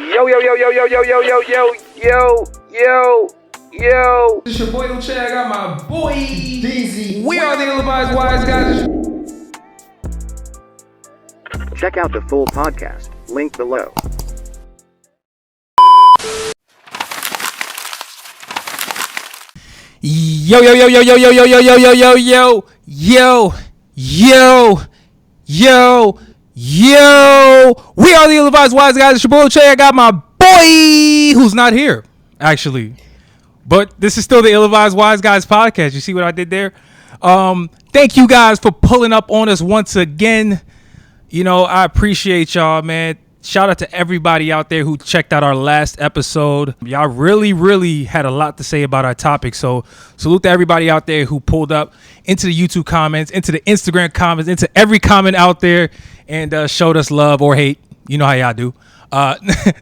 Yo, yo, yo, yo, yo, yo, yo, yo, yo, yo, yo, yo. It's your boy Uche. I got my boy DZ. We are the Ill-Advised Wise Guys. Check out the full podcast, link below. Yo, yo, yo, yo, yo, yo, yo, yo, yo, yo, yo, yo, yo, yo, yo, yo. We are the Ill-Advised Wise Guys. It's your boy Uche. I got my boy who's not here, actually. But this is still the Ill-Advised Wise Guys podcast. You see what I did there? Thank you guys for pulling up on us once again. You know, I appreciate y'all, man. Shout out to everybody out there who checked out our last episode. Y'all really had a lot to say about our topic. So salute to everybody out there who pulled up into the YouTube comments, into the Instagram comments, into every comment out there and showed us love or hate. You know how y'all do.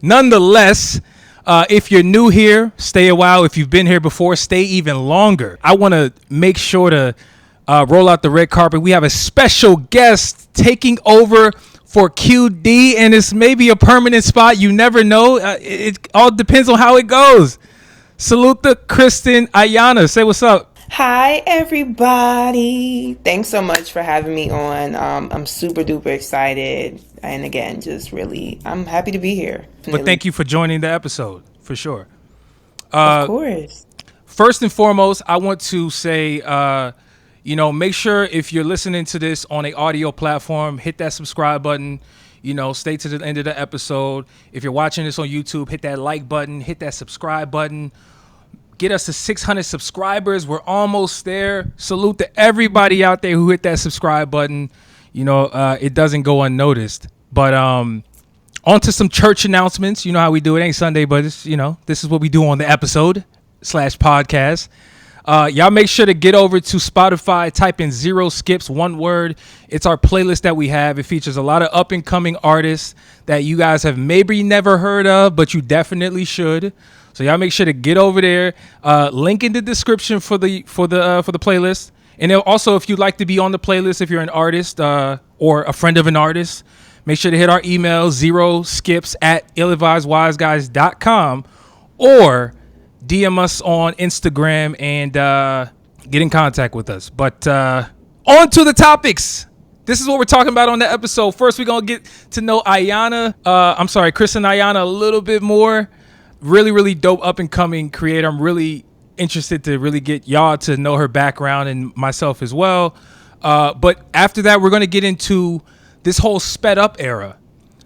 Nonetheless, if you're new here, stay a while. If you've been here before, stay even longer. I want to make sure to roll out the red carpet. We have a special guest taking over for QD, and it's maybe a permanent spot. You never know. It all depends on how it goes. Salute to Kristen Ayanah. Say what's up. Hi, everybody. Thanks so much for having me on. I'm super duper excited. And again, I'm happy to be here. But thank you for joining the episode, for sure. Of course. First and foremost, I want to say, make sure if you're listening to this on an audio platform, hit that subscribe button. Stay to the end of the episode. If you're watching this on YouTube, hit that like button, hit that subscribe button. Get us to 600 subscribers. We're almost there. Salute to everybody out there who hit that subscribe button. It doesn't go unnoticed. But on to some church announcements. You know how we do it. Ain't Sunday, but it's, this is what we do on the episode/podcast. Y'all make sure to get over to Spotify, type in 0 Skips, one word. It's our playlist that we have. It features a lot of up and coming artists that you guys have maybe never heard of, but you definitely should. So y'all make sure to get over there. Link in the description for the playlist. And also, if you'd like to be on the playlist, if you're an artist or a friend of an artist, make sure to hit our email 0skips@illadvisedwiseguys.com or DM us on Instagram and get in contact with us. But on to the topics. This is what we're talking about on the episode. First, we're going to get to know Kristen Ayanah a little bit more. Really dope up and coming creator. I'm really interested to really get y'all to know her background and myself as well. But after that, we're going to get into this whole sped up era.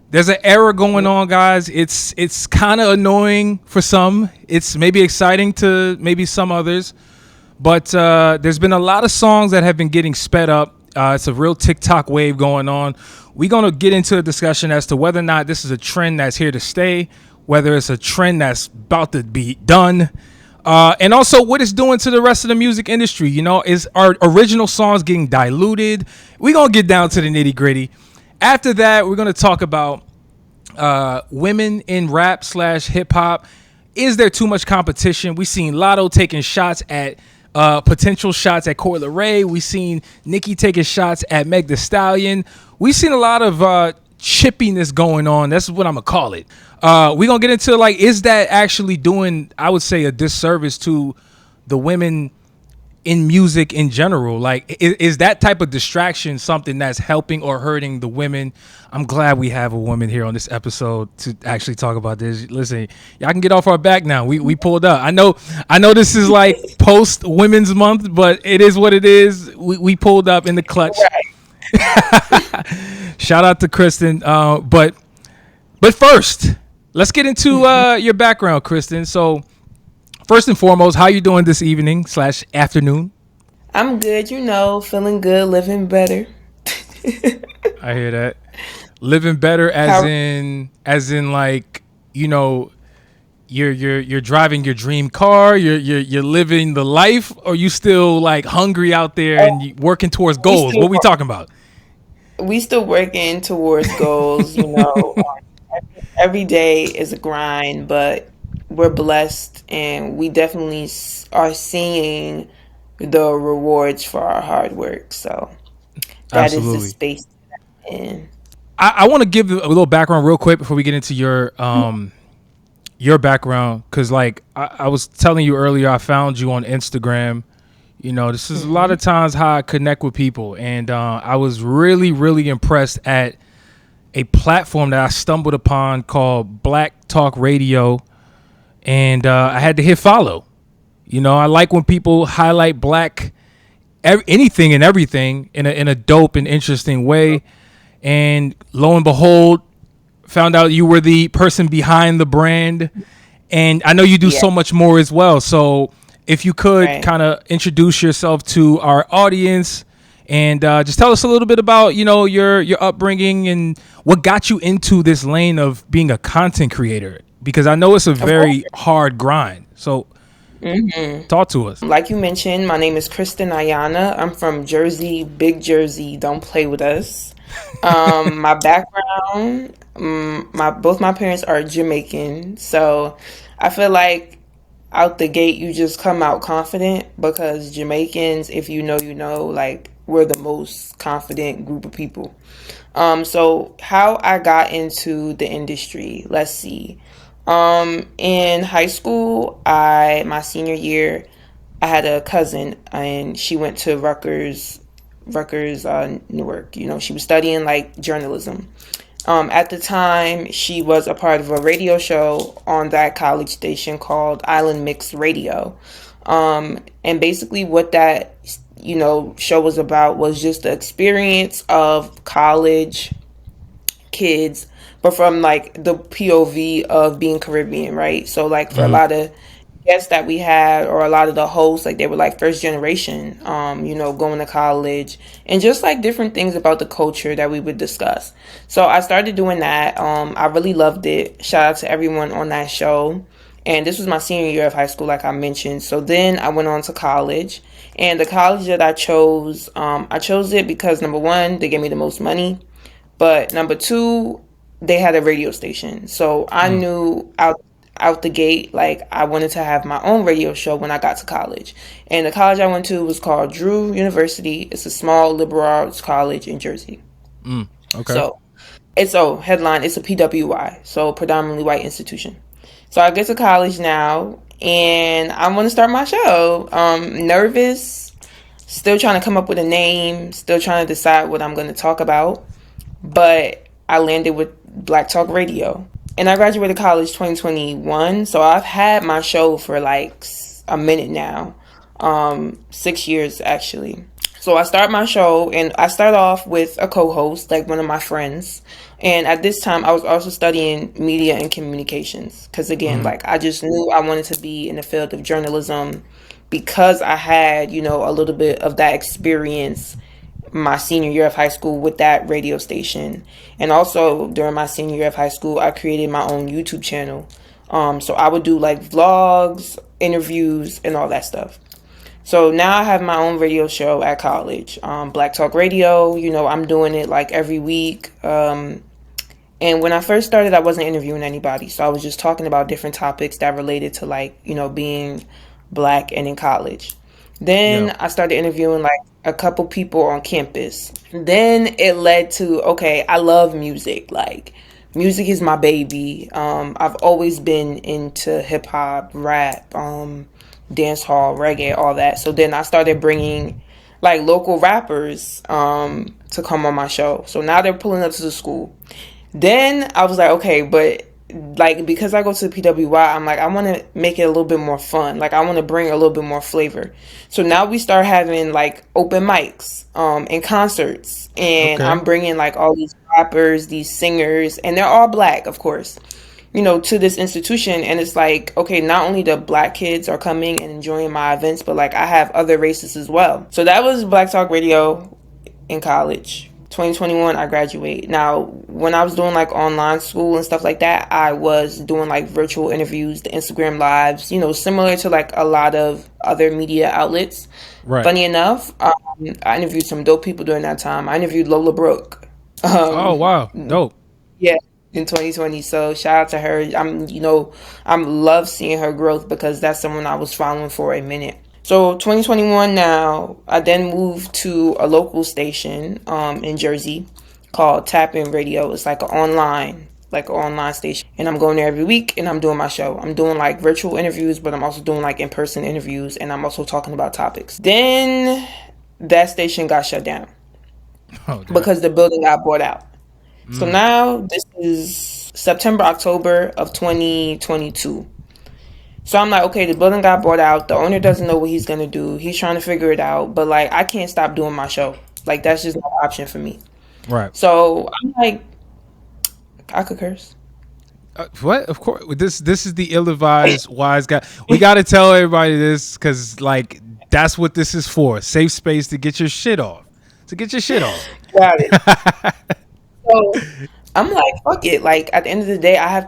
There's an era going on, guys. It's kind of annoying for some. It's maybe exciting to maybe some others. But there's been a lot of songs that have been getting sped up. It's a real TikTok wave going on. We're going to get into a discussion as to whether or not this is a trend that's here to stay, whether it's a trend that's about to be done, and also what it's doing to the rest of the music industry. Is our original songs getting diluted? We're going to get down to the nitty gritty. After that, we're going to talk about women in rap / hip hop. Is there too much competition? We've seen Lotto taking shots at potential shots at Coi Leray. We've seen Nicki taking shots at Meg Thee Stallion. We've seen a lot of chippiness going on. That's what I'm going to call it. We're going to get into, is that actually doing, I would say, a disservice to the women in music in general? Is that type of distraction something that's helping or hurting the women? I'm glad we have a woman here on this episode to actually talk about this. Listen, y'all can get off our back now. We pulled up. I know this is post Women's Month, but it is what it is. We pulled up in the clutch. Right. Shout out to Kristen. But first, let's get into your background, Kristen. So first and foremost, how you doing this evening / afternoon? I'm good, feeling good, living better. I hear that. Living better as in you're driving your dream car, you're living the life, or you still hungry out there and you working towards goals? What we talking about? We still working towards goals, Every day is a grind, but we're blessed and we definitely are seeing the rewards for our hard work. So that Absolutely. Is the space that I'm in. I want to give a little background real quick before we get into your background, because like I was telling you earlier, I found you on Instagram. You know, this is a lot of times how I connect with people, and I was really, really impressed at a platform that I stumbled upon called Black Talk Radio, and I had to hit follow. You know, I like when people highlight black anything and everything in a dope and interesting way. And lo and behold, found out you were the person behind the brand, and I know you do Yeah. so much more as well. So if you could Right. kind of introduce yourself to our audience and just tell us a little bit about, you know, your upbringing and what got you into this lane of being a content creator, because I know it's a Of very course. hard grind. So talk to us. Like you mentioned, my name is Kristen Ayanah. I'm from Jersey, big Jersey. Don't play with us. My background, my both my parents are Jamaican, so I feel like out the gate you just come out confident because Jamaicans, if you know, you know, like we're the most confident group of people. So how I got into the industry, let's see. In high school, I my senior year, I had a cousin and she went to Rutgers, Newark. You know, she was studying like journalism. At the time, she was a part of a radio show on that college station called Island Mix Radio. And basically, what that show was about was just the experience of college kids, but from like the POV of being Caribbean, right? So like for a lot of guests that we had, or a lot of the hosts, like they were like first generation, going to college, and just like different things about the culture that we would discuss. So I started doing that. I really loved it. Shout out to everyone on that show. And this was my senior year of high school, like I mentioned. So then I went on to college, and the college that I chose it because number one, they gave me the most money, but number two, they had a radio station. So I knew out the gate, like I wanted to have my own radio show when I got to college. And the college I went to was called Drew University. It's a small liberal arts college in Jersey. Okay. So it's a PWI, so predominantly white institution. So I get to college now and I want to start my show. Nervous, still trying to come up with a name, still trying to decide what I'm going to talk about. But I landed with Black Talk Radio. And I graduated college 2021. So I've had my show for like a minute now. 6 years actually. So I start my show and I start off with a co-host, like one of my friends. And at this time I was also studying media and communications. Because again, like I just knew I wanted to be in the field of journalism because I had, a little bit of that experience my senior year of high school with that radio station. And also during my senior year of high school, I created my own YouTube channel. So I would do like vlogs, interviews, and all that stuff. So now I have my own radio show at college, Black Talk Radio. I'm doing it like every week. And when I first started, I wasn't interviewing anybody. So I was just talking about different topics that related to like, being black and in college. Then Yeah. I started interviewing like a couple people on campus. Then it led to, okay, I love music. Like music is my baby. I've always been into hip hop, rap, dance hall, reggae, all that. So then I started bringing like local rappers to come on my show. So now they're pulling up to the school. Then I was like, okay, but like because I go to the PWI, I'm like I want to make it a little bit more fun. Like I want to bring a little bit more flavor. So now we start having like open mics and concerts, and Okay. I'm bringing like all these rappers, these singers, and they're all black, of course, to this institution. And it's like, okay, not only the black kids are coming and enjoying my events, but like I have other races as well. So that was Black Talk Radio in college. 2021 I graduate. Now when I was doing like online school and stuff like that, I was doing like virtual interviews, the Instagram lives, similar to like a lot of other media outlets. Right. Funny enough, I interviewed some dope people during that time. I interviewed Lola Brooke. Oh wow, dope. Yeah, in 2020. So shout out to her. I'm love seeing her growth because that's someone I was following for a minute. So 2021 now, I then moved to a local station in Jersey called Tap In Radio. It's like an online station, and I'm going there every week, and I'm doing my show. I'm doing like virtual interviews, but I'm also doing like in-person interviews, and I'm also talking about topics. Then that station got shut down because the building got bought out. So now this is September, October of 2022. So I'm like, okay, the building got bought out. The owner doesn't know what he's gonna do. He's trying to figure it out, but like I can't stop doing my show. Like that's just no option for me. Right. So I'm like, I could curse. What? Of course. This is the ill-advised wise guy. We got to tell everybody this because like that's what this is for. Safe space to get your shit off. Got it. So I'm like, fuck it. Like at the end of the day, I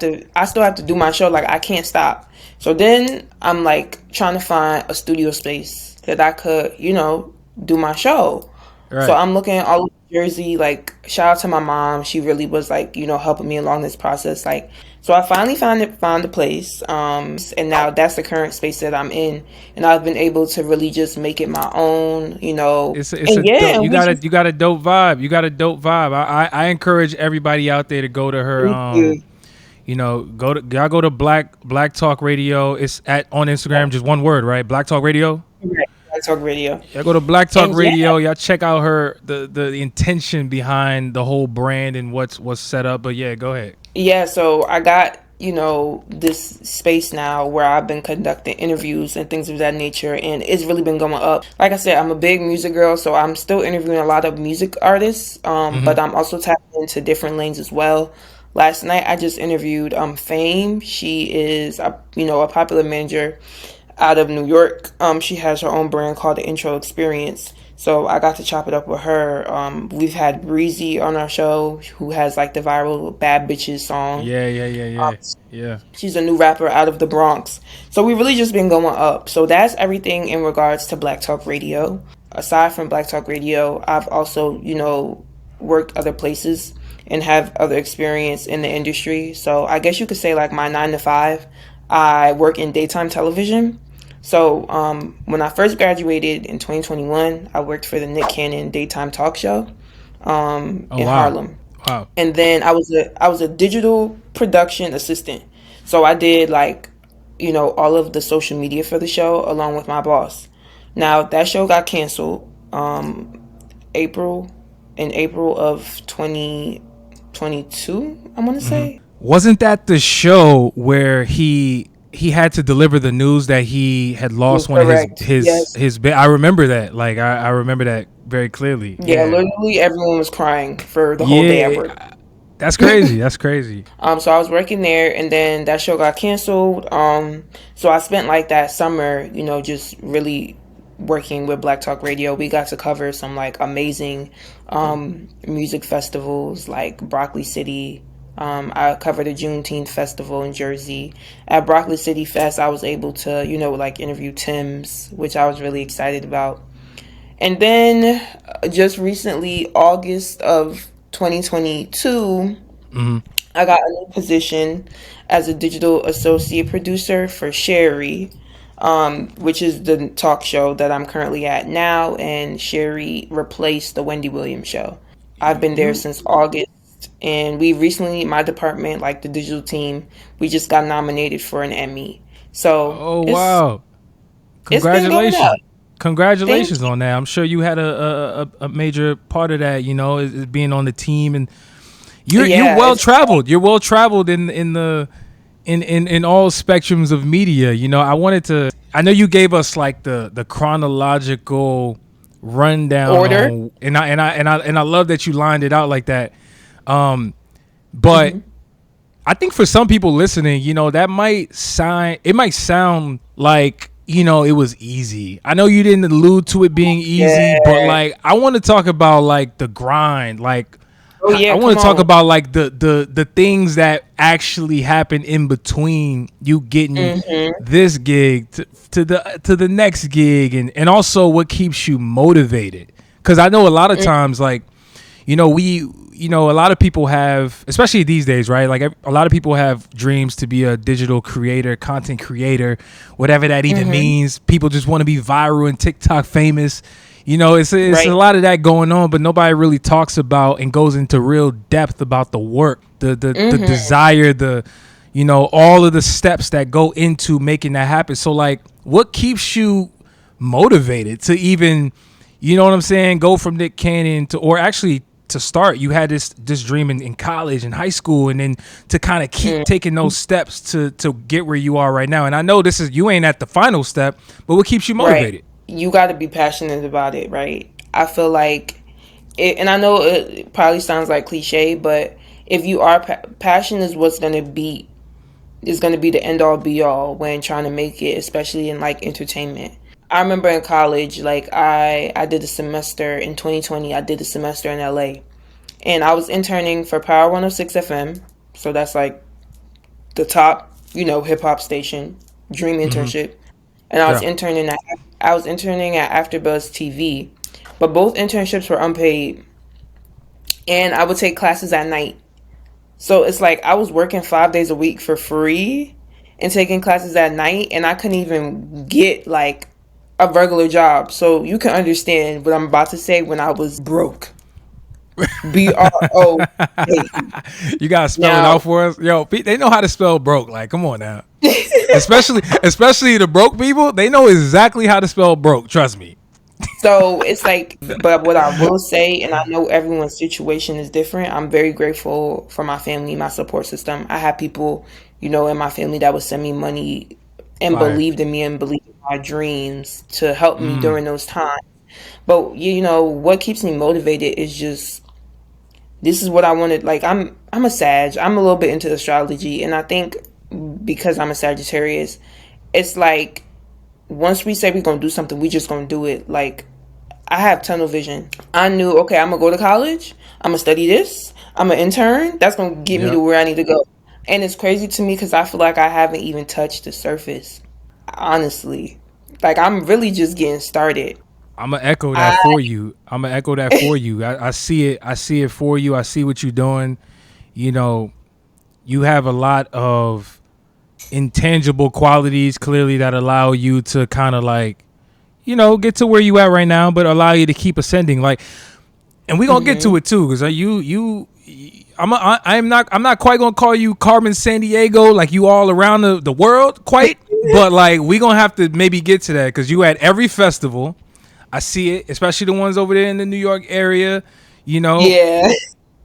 still have to do my show. Like I can't stop. So then I'm like trying to find a studio space that I could, do my show. Right. So I'm looking all over Jersey. Like shout out to my mom. She really was like, helping me along this process. Like, so I finally found a place. And now that's the current space that I'm in. And I've been able to really just make it my own, You got a dope vibe. You got a dope vibe. I encourage everybody out there to go to her. Go to Black Talk Radio. It's on Instagram, just one word, right? Black Talk Radio. Right. Black Talk Radio. Y'all go to Black Talk Radio. Y'all check out her the intention behind the whole brand and what's set up. But yeah, go ahead. Yeah, so I got this space now where I've been conducting interviews and things of that nature, and it's really been going up. Like I said, I'm a big music girl, so I'm still interviewing a lot of music artists, but I'm also tapping into different lanes as well. Last night I just interviewed Fame. She is a popular manager out of New York. She has her own brand called The Intro Experience. So I got to chop it up with her. We've had Breezy on our show, who has like the viral Bad Bitches song. Yeah. She's a new rapper out of the Bronx. So we've really just been going up. So that's everything in regards to Black Talk Radio. Aside from Black Talk Radio, I've also, worked other places and have other experience in the industry. So I guess you could say like my 9 to 5, I work in daytime television. So when I first graduated in 2021, I worked for the Nick Cannon daytime talk show in Harlem. Wow. And then I was a digital production assistant. So I did all of the social media for the show along with my boss. Now that show got canceled April of 2022, I want to say. Wasn't that the show where he had to deliver the news that he had lost one of his I remember that. Like I remember that very clearly. Yeah, literally everyone was crying for the whole day at work. That's crazy. That's crazy. So I was working there, and then that show got canceled. So I spent like that summer, just really working with Black Talk Radio. We got to cover some like amazing music festivals like Broccoli City. I covered a Juneteenth festival in Jersey. At Broccoli City Fest, I was able to, interview Tim's, which I was really excited about. And then just recently, August of 2022, I got a new position as a digital associate producer for Sherry, which is the talk show that I'm currently at now. And Sherry replaced the Wendy Williams show. I've been there since August. And we recently, my department, like the digital team, we just got nominated for an Emmy. So, wow! Congratulations on that. I'm sure you had a major part of that. Is being on the team, and you're well traveled. You're well traveled in all spectrums of media. I know you gave us like the chronological rundown order, and I love that you lined it out like that. But I think for some people listening, that might sound like, it was easy. I know you didn't allude to it being easy, but like, I want to talk about like the grind. Like, I want to talk about like the things that actually happen in between you getting this gig to the next gig, and also what keeps you motivated. Cause I know a lot of times, like, a lot of people have, especially these days, right? Like a lot of people have dreams to be a digital creator, content creator, whatever that even means. People just want to be viral and TikTok famous. You know, it's a Right. lot of that going on, but nobody really talks about and goes into real depth about the work, the Mm-hmm. desire, the all of the steps that go into making that happen. So like, what keeps you motivated to even, you know what I'm saying, go from Nick Cannon to, or actually to start, you had this dream in college and high school, and then to kind of keep taking those steps to get where you are right now. And I know this is, you ain't at the final step, but what keeps you Right. motivated? You got to be passionate about it, right? I feel like it, and I know it probably sounds like cliche, but if you are passion is what's going to be is going to be the end all be all when trying to make it, especially in like entertainment. I remember in college, like I did a semester in 2020. I did a semester in LA, and I was interning for Power 106 FM. So that's like the top, hip hop station, dream internship. And Yeah. I was interning at AfterBuzz TV, but both internships were unpaid, and I would take classes at night. So it's like I was working 5 days a week for free and taking classes at night, and I couldn't even get like a regular job. So you can understand what I'm about to say when I was broke. BRO. You gotta spell it Now, out for us, yo. They know how to spell broke. Like, come on now. Especially the broke people, they know exactly how to spell broke. Trust me. so it's like, but what I will say, and I know everyone's situation is different. I'm very grateful for my family, my support system. I have people, in my family that would send me money and Fire. believed in me and believed in my dreams to help me during those times. But what keeps me motivated is just this is what I wanted. Like I'm a Sag. I'm a little bit into astrology, and I think because I'm a Sagittarius, it's like once we say we're gonna do something, we just gonna do it. Like I have tunnel vision. I knew, okay, I'm gonna go to college. I'm gonna study this. I'm an intern. That's gonna get me to Yep. where I need to go. And it's crazy to me because I feel like I haven't even touched the surface. Honestly, like I'm really just getting started. I'm gonna echo that I for you. I'm gonna echo that for you. I see it. I see it for you. I see what you're doing. You know, you have a lot of intangible qualities clearly that allow you to kind of like, get to where you at right now, but allow you to keep ascending. Like, and we gonna get to it too, because I'm not quite gonna call you Carmen San Diego, like you all around the world quite, but like we gonna have to maybe get to that because you at every festival. I see it, especially the ones over there in the New York area, you know. yeah.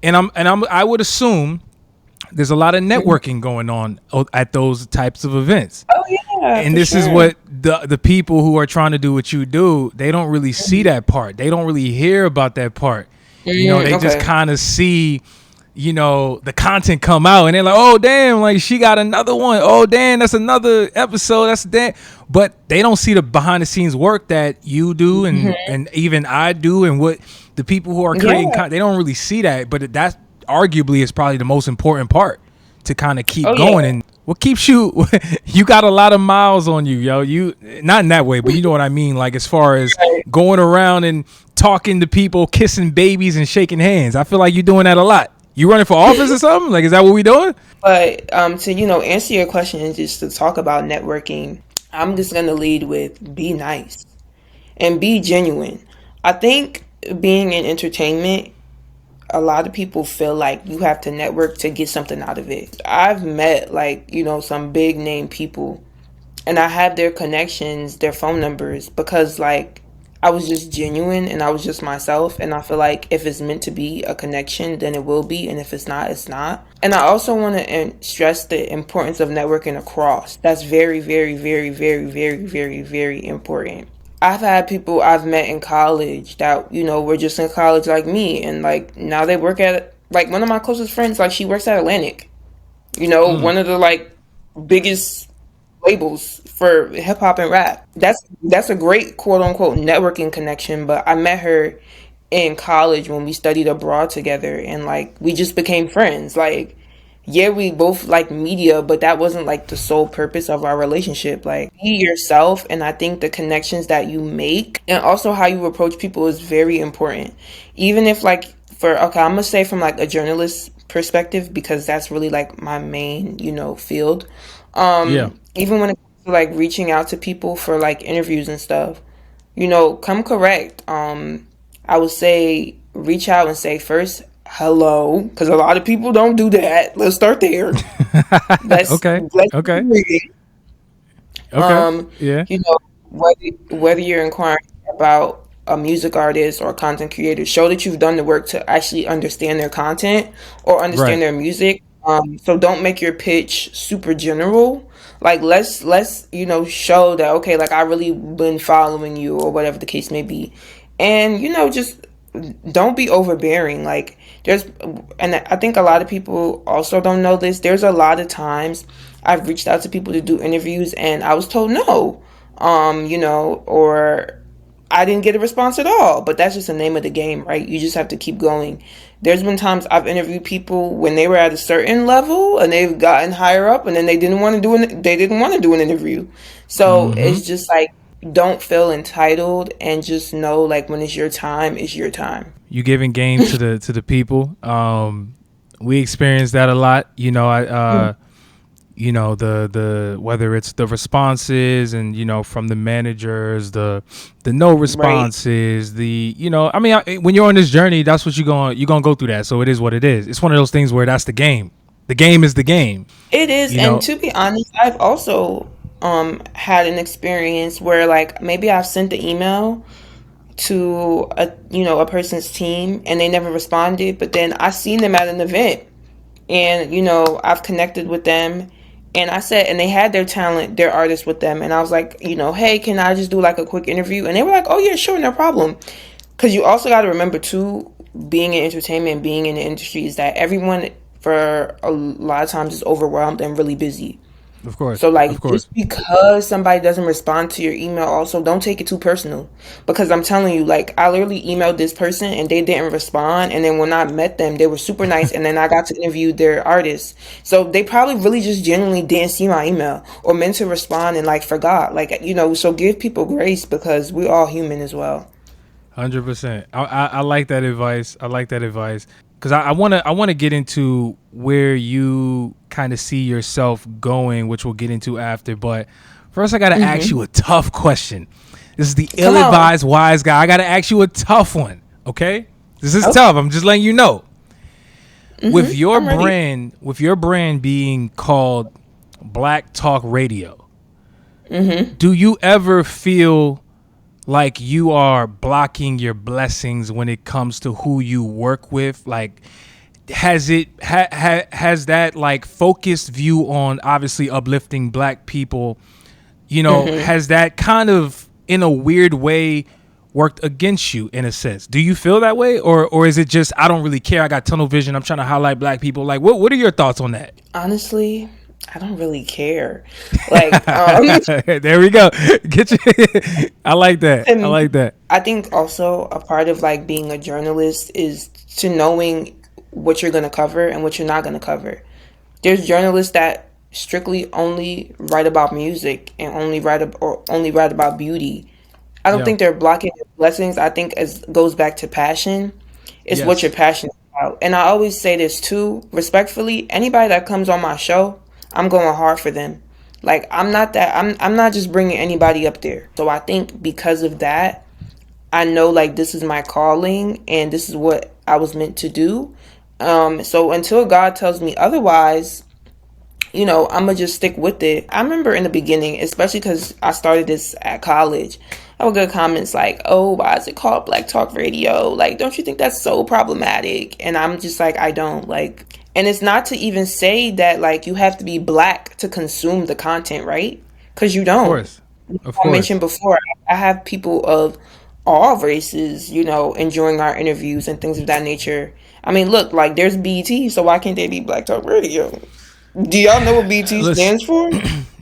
I would assume there's a lot of networking going on at those types of events. Oh yeah, And for this is sure. what the people who are trying to do what you do, they don't really see that part. They don't really hear about that part. They just Okay. kind of see, the content come out and they're like, oh damn, like she got another one. Oh damn, that's another episode. That's that. But they don't see the behind the scenes work that you do and even I do, and what the people who are creating Yeah. they don't really see that. But that arguably is probably the most important part to kind of keep Oh going. yeah. And what keeps you you got a lot of miles on you, yo. You not in that way, but you know what I mean, like as far as Right. going around and talking to people, kissing babies and shaking hands. I feel like you're doing that a lot. You running for office or something? Like, is that what we doing? But to answer your question and just to talk about networking, I'm just gonna lead with be nice and be genuine. I think being in entertainment, a lot of people feel like you have to network to get something out of it. I've met like, some big name people and I have their connections, their phone numbers because like I was just genuine and I was just myself and I feel like if it's meant to be a connection, then it will be, and if it's not, it's not. And I also want to stress the importance of networking across. That's very, very, very, very, very, very, very important. I've had people I've met in college that, were just in college like me and like now they work at like one of my closest friends, like she works at Atlantic, one of the like biggest labels for hip hop and rap. That's a great quote unquote networking connection. But I met her in college when we studied abroad together, and like we just became friends. Like, yeah, we both like media, but that wasn't like the sole purpose of our relationship. Like, be yourself, and I think the connections that you make and also how you approach people is very important. Even if like I'm gonna say from like a journalist perspective because that's really like my main field. Yeah. Even when it comes to like reaching out to people for like interviews and stuff, come correct. I would say reach out and say first hello, because a lot of people don't do that. Let's start there. Let's Okay. let's Okay. read. Okay. Um, Yeah. you know, whether you're inquiring about a music artist or content creator, show that you've done the work to actually understand their content or understand Right. their music. So don't make your pitch super general. Like let's show that, okay, like I really been following you or whatever the case may be, and just don't be overbearing. Like there's, and I think a lot of people also don't know this. There's a lot of times I've reached out to people to do interviews and I was told no, or I didn't get a response at all. But that's just the name of the game, right? You just have to keep going. There's been times I've interviewed people when they were at a certain level and they've gotten higher up, and then they didn't want to do an interview. So Mm-hmm. it's just like, don't feel entitled, and just know, like, when it's your time, it's your time. You giving game to the people. We experience that a lot. The whether it's the responses and from the managers, the no Right. responses, when you're on this journey, that's what you're gonna go through that. So it is what it is. It's one of those things where that's the game. The game is the game. It is, You and know. to be honest, I've also had an experience where, like, maybe I've sent the email to a person's team and they never responded, but then I seen them at an event, and I've connected with them, and I said, and they had their talent, their artist with them, and I was like, hey, can I just do like a quick interview? And they were like, oh yeah, sure, no problem. Because you also got to remember too, being in entertainment, being in the industry, is that everyone for a lot of times is overwhelmed and really busy. Of course. So, like, Of course. just because somebody doesn't respond to your email, also don't take it too personal. Because I'm telling you, like, I literally emailed this person and they didn't respond. And then when I met them, they were super nice. And then I got to interview their artist. So they probably really just genuinely didn't see my email or meant to respond and, like, forgot. Like, so give people grace, because we're all human as well. 100%. I like that advice. I like that advice because I wanna get into where you kind of see yourself going, which we'll get into after. But first, I gotta ask you a tough question. This is the Come on. ill-advised wise guy. I gotta ask you a tough one. Okay, this is Okay. tough. I'm just letting you know. I'm ready. With your brand being called Black Talk Radio, do you ever feel like you are blocking your blessings when it comes to who you work with? Like, has that like focused view on obviously uplifting black people, has that kind of in a weird way worked against you in a sense? Do you feel that way, or is it just I don't really care, I got tunnel vision, I'm trying to highlight black people? Like, what are your thoughts on that? Honestly, I don't really care. Like, There we go. Get you. I like that. I and like that. I think also a part of, like, being a journalist is to knowing what you're going to cover and what you're not going to cover. There's journalists that strictly only write about music and only write about beauty. I don't Yeah. think they're blocking their blessings. I think it goes back to passion. It's what you're Yes. passionate about. And I always say this too, respectfully, anybody that comes on my show, I'm going hard for them. Like, I'm not just bringing anybody up there. So I think because of that, I know, like, this is my calling and this is what I was meant to do. So until God tells me otherwise, I'm gonna just stick with it. I remember in the beginning, especially because I started this at college, I would get comments like, "Oh, why is it called Black Talk Radio? Like, don't you think that's so problematic?" And I'm just like, I don't like. And it's not to even say that, like, you have to be black to consume the content, right? Because you Of don't. course. Of I mentioned course. before, I have people of all races, enjoying our interviews and things of that nature. I mean, look, like, there's BT, so why can't they be Black Talk Radio? Do y'all know what BT Listen, stands for?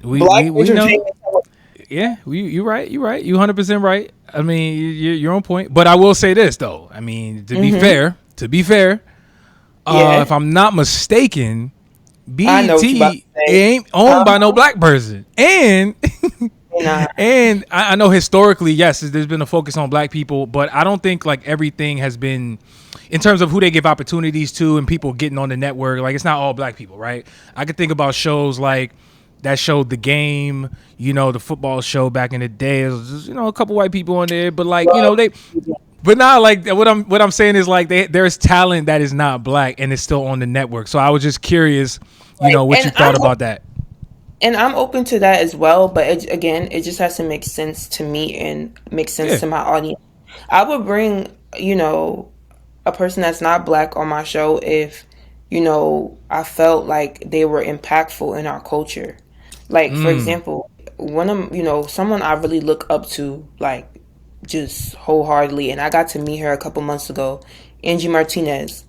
we Black we we know. Entertainment Television. Yeah, you right. You right. You 100% right. I mean, you're on point. But I will say this though. I mean, to be fair, if Yeah, I'm not mistaken, I know what you about to BET say. ain't owned by no Uh-huh. black person, and Nah, and I know historically, yes, there's been a focus on black people, but I don't think like everything has been in terms of who they give opportunities to and people getting on the network. Like, it's not all black people, right? I could think about shows like that showed the game, the football show back in the day. It was just, a couple white people on there, but like, they. But now, like what I'm saying is like there's talent that is not black and it's still on the network. So I was just curious, what And you thought about that. And I'm open to that as well, but it just has to make sense to me and make sense Yeah. to my audience. I would bring, a person that's not black on my show if, I felt like they were impactful in our culture. Like, for example, one of, someone I really look up to, like, just wholeheartedly, and I got to meet her a couple months ago, Angie Martinez.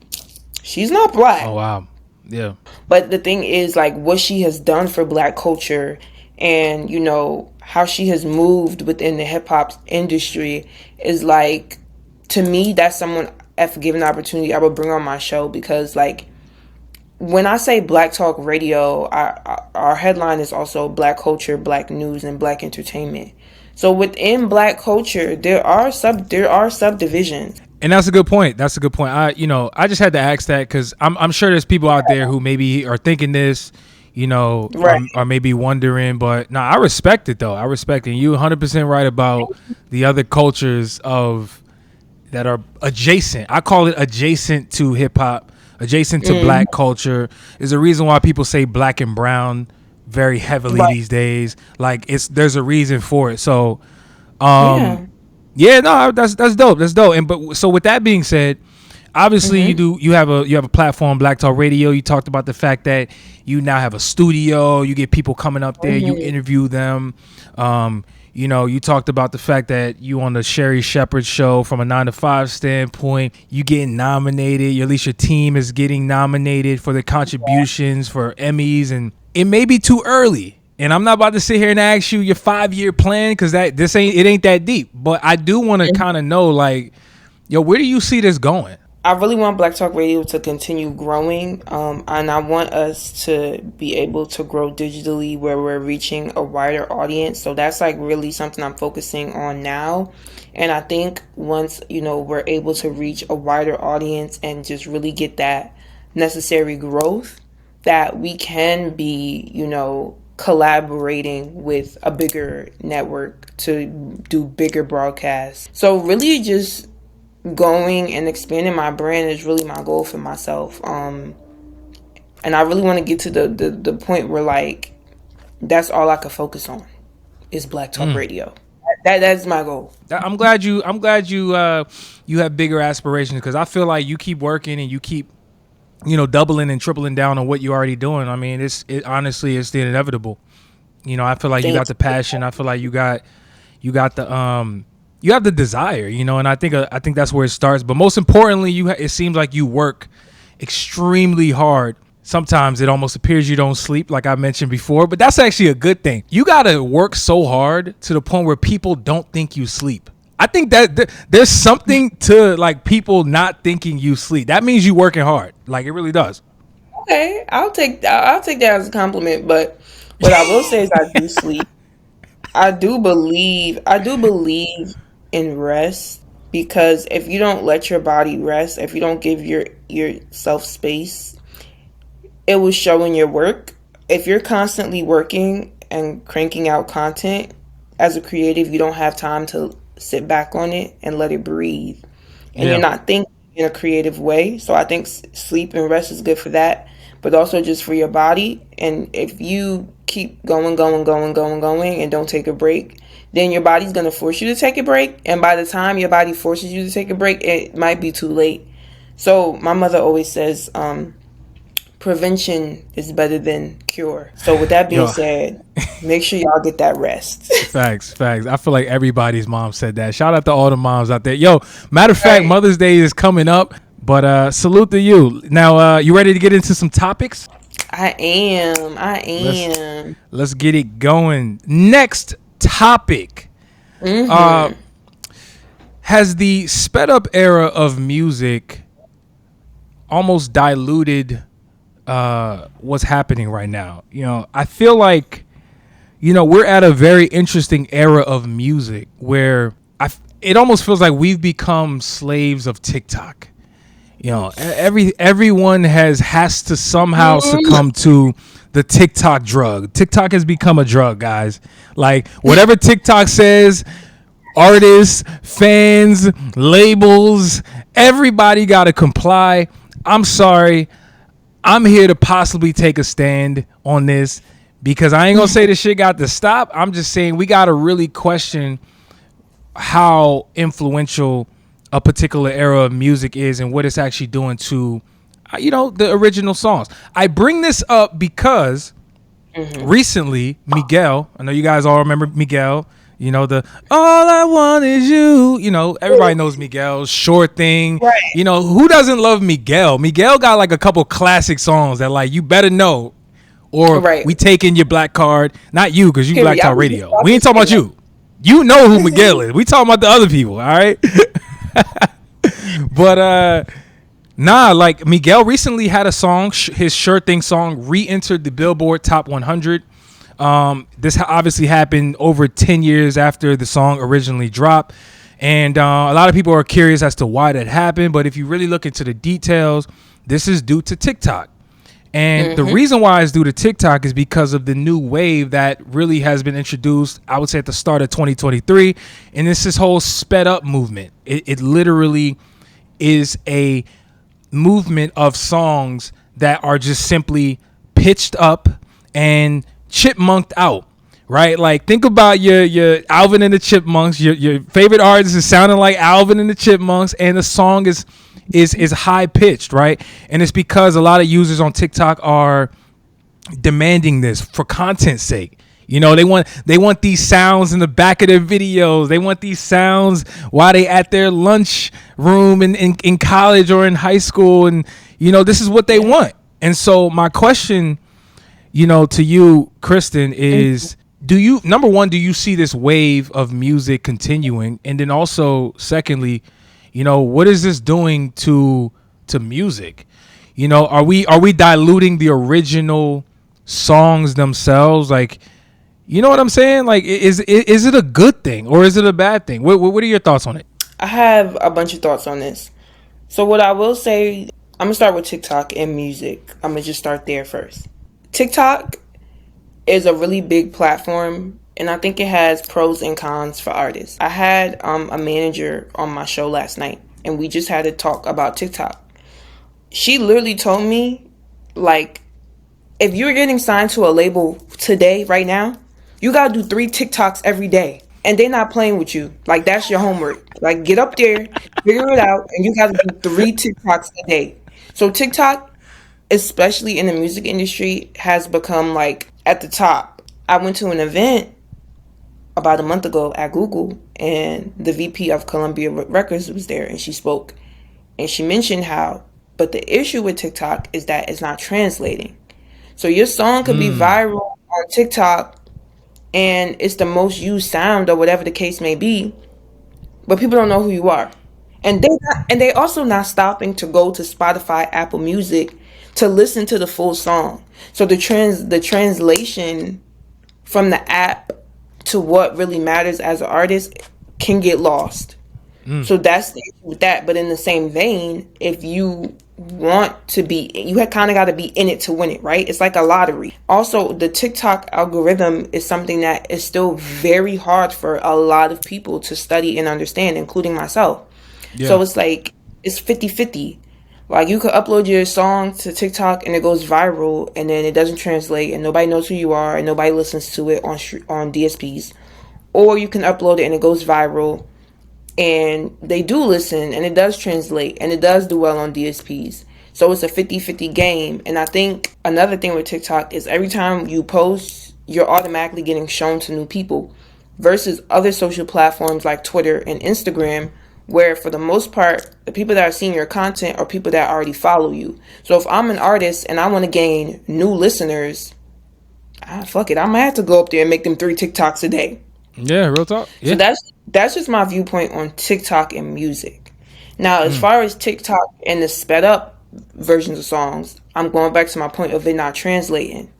She's not Oh black. wow. Yeah. But the thing is, like, what she has done for black culture and, how she has moved within the hip hop industry is like, to me, that's someone, if given the opportunity, I would bring on my show because, like, when I say Black Talk Radio, our headline is also Black Culture, Black News, and Black Entertainment. So within Black culture, there are subdivisions. And that's a good point. That's a good point. I just had to ask that because I'm sure there's people out there who maybe are thinking this, Right. or maybe wondering. But no, I respect it though. I respect it. You 100% right about the other cultures that are adjacent. I call it adjacent to hip hop, adjacent to black culture. Is the reason why people say black and brown very heavily Right. these days. Like there's a reason for it. So, Yeah. yeah, no, that's dope. That's dope. And but so with that being said, obviously you have a platform, Black Talk Radio. You talked about the fact that you now have a studio. You get people coming up there. You interview them. You talked about the fact that you on the Sherry Shepherd show from a 9 to 5 standpoint. You getting nominated. At least your team is getting nominated for the contributions for Emmys, and it may be too early. And I'm not about to sit here and ask you your 5-year plan because it ain't that deep. But I do want to kind of know, like, yo, where do you see this going? I really want Black Talk Radio to continue growing, and I want us to be able to grow digitally where we're reaching a wider audience. So that's like really something I'm focusing on now. And I think once, we're able to reach a wider audience and just really get that necessary growth, that we can be, collaborating with a bigger network to do bigger broadcasts. So really just going and expanding my brand is really my goal for myself. And I really want to get to the point where, like, that's all I could focus on is Black Talk Radio. That's my goal. I'm glad you you have bigger aspirations because I feel like you keep working and you keep doubling and tripling down on what you're already doing. I mean, honestly, it's the inevitable. I feel like you got the passion. I feel like you got the you have the desire, and I think that's where it starts. But most importantly, it seems like you work extremely hard. Sometimes it almost appears you don't sleep, like I mentioned before, but that's actually a good thing. You got to work so hard to the point where people don't think you sleep. I think that there's something to like people not thinking you sleep. That means you working hard. Like it really does. Okay, I'll take that as a compliment. But what I will say is I do sleep. I do believe in rest because if you don't let your body rest, if you don't give yourself space, it will show in your work. If you're constantly working and cranking out content as a creative, you don't have time to sit back on it and let it breathe. And Yeah. you're not thinking in a creative way. So I think sleep and rest is good for that, but also just for your body. And if you keep going, and don't take a break, then your body's going to force you to take a break. And by the time your body forces you to take a break, it might be too late. So my mother always says, prevention is better than cure. So with that being Yo. said, make sure y'all get that rest. Facts. I feel like everybody's mom said that. Shout out to all the moms out there. Yo, matter of fact, Right. Mother's Day is coming up, but salute to you. Now, you ready to get into some topics? I am. Let's get it going. Next topic. Has the sped up era of music almost diluted what's happening right now? I feel like we're at a very interesting era of music where it almost feels like we've become slaves of TikTok. Everyone has to somehow succumb to the TikTok drug. TikTok has become a drug, guys. Like whatever TikTok says, artists, fans, labels, everybody got to comply. I'm sorry. I'm here to possibly take a stand on this because I ain't going to say this shit got to stop. I'm just saying we got to really question how influential a particular era of music is and what it's actually doing to, the original songs. I bring this up because recently Miguel, I know you guys all remember Miguel, the all I want is you, everybody knows Miguel's Short Thing. Right. Who doesn't love Miguel? Miguel got like a couple classic songs that like you better know, or Right. we taking your black card. Not you, because you Period. Black Talk Radio. We ain't talking about you. You know who Miguel is. We talking about the other people, all right? But like Miguel recently had a song, his Sure Thing song re-entered the Billboard Top 100. This obviously happened over 10 years after the song originally dropped. And a lot of people are curious as to why that happened. But if you really look into the details, this is due to TikTok. And the reason why it's due to TikTok is because of the new wave that really has been introduced, I would say, at the start of 2023. And it's this whole sped up movement. It literally is a movement of songs that are just simply pitched up and chipmunked out, right? Like think about your Alvin and the Chipmunks. Your favorite artist is sounding like Alvin and the Chipmunks, and the song is high pitched, right? And it's because a lot of users on TikTok are demanding this for content's sake. They want these sounds in the back of their videos. They want these sounds while they at their lunch room in college or in high school, and this is what they want. And so my question, to you, Kristen, is do you see this wave of music continuing? And then also, secondly, what is this doing to music? Are we diluting the original songs themselves? Like, you know what I'm saying? Like, is it a good thing or is it a bad thing? What are your thoughts on it? I have a bunch of thoughts on this. So what I will say, I'm gonna start with TikTok and music. I'm gonna just start there first. TikTok is a really big platform, and I think it has pros and cons for artists. I had a manager on my show last night, and we just had a talk about TikTok. She literally told me, like, if you're getting signed to a label today, right now, you gotta do 3 TikToks every day, and they're not playing with you. Like, that's your homework. Like, get up there, figure it out, and you gotta do 3 TikToks a day. So TikTok, especially in the music industry, has become like at the top. I went to an event about a month ago at Google, and the VP of Columbia Records was there, and she spoke, and she mentioned how, but the issue with TikTok is that it's not translating. So your song could be viral on TikTok, and it's the most used sound or whatever the case may be, but people don't know who you are. And they also not stopping to go to Spotify, Apple Music to listen to the full song. So the translation from the app to what really matters as an artist can get lost. So that's the issue with that. But in the same vein, if you want to be, you kind of got to be in it to win it, right? It's like a lottery. Also, the TikTok algorithm is something that is still very hard for a lot of people to study and understand, including myself. Yeah. So it's like, it's 50-50. Like, you could upload your song to TikTok and it goes viral, and then it doesn't translate and nobody knows who you are and nobody listens to it on DSPs. Or you can upload it and it goes viral and they do listen and it does translate and it does do well on DSPs. So it's a 50-50 game. And I think another thing with TikTok is every time you post, you're automatically getting shown to new people, versus other social platforms like Twitter and Instagram, where for the most part, the people that are seeing your content are people that already follow you. So if I'm an artist and I want to gain new listeners, fuck it, I might have to go up there and make them 3 TikToks a day. Yeah, real talk. Yeah. So that's just my viewpoint on TikTok and music. Now, as far as TikTok and the sped up versions of songs, I'm going back to my point of it not translating,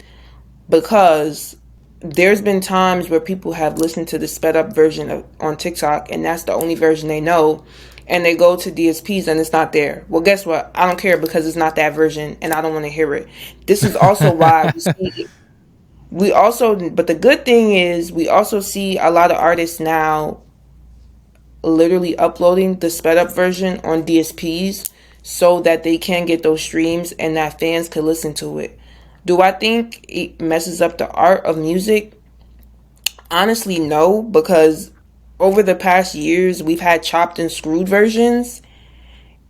because there's been times where people have listened to the sped up version on TikTok and that's the only version they know, and they go to DSPs and it's not there. Well, guess what? I don't care because it's not that version and I don't want to hear it. This is also why but the good thing is we also see a lot of artists now literally uploading the sped up version on DSPs so that they can get those streams and that fans could listen to it. Do I think it messes up the art of music? Honestly, no, because over the past years we've had chopped and screwed versions,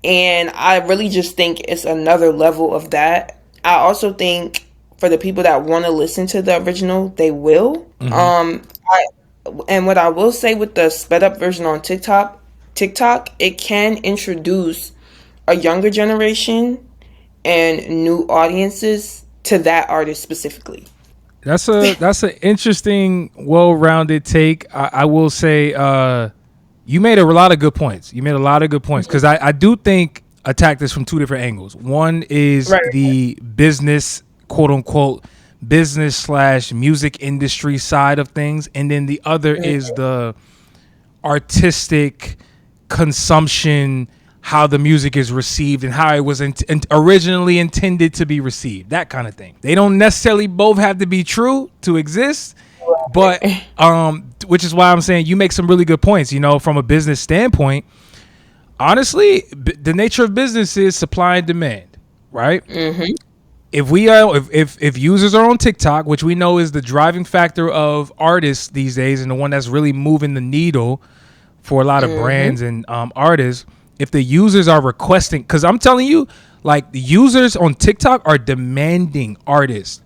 and I really just think it's another level of that. I also think for the people that want to listen to the original, they will. And what I will say with the sped up version on TikTok, it can introduce a younger generation and new audiences to that artist specifically. That's an interesting, well-rounded take. I will say you made a lot of good points. Because I do think attack this from two different angles. One is the business, quote unquote, business/music industry side of things, and then the other is the artistic consumption, how the music is received and how it was originally intended to be received, that kind of thing. They don't necessarily both have to be true to exist, but which is why I'm saying you make some really good points. From a business standpoint, honestly, the nature of business is supply and demand, right? If users are on TikTok, which we know is the driving factor of artists these days and the one that's really moving the needle for a lot of brands and artists, if the users are requesting, because I'm telling you, like, the users on TikTok are demanding artists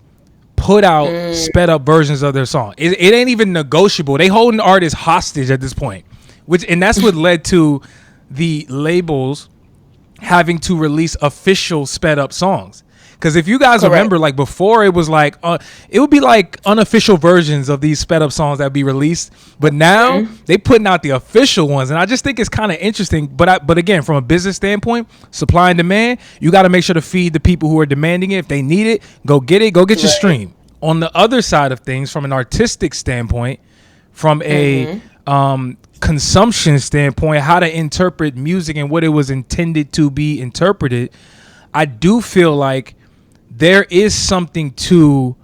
put out sped up versions of their song. It ain't even negotiable. They holding artists hostage at this point, and that's what led to the labels having to release official sped up songs. Because if you guys remember, like, before it was like it would be like unofficial versions of these sped up songs that would be released, but now they putting out the official ones, and I just think it's kind of interesting. But again, from a business standpoint, supply and demand, you got to make sure to feed the people who are demanding it. If they need it, go get it, go get your stream. On the other side of things, from an artistic standpoint, from a consumption standpoint, how to interpret music and what it was intended to be interpreted, I do feel like there is something to,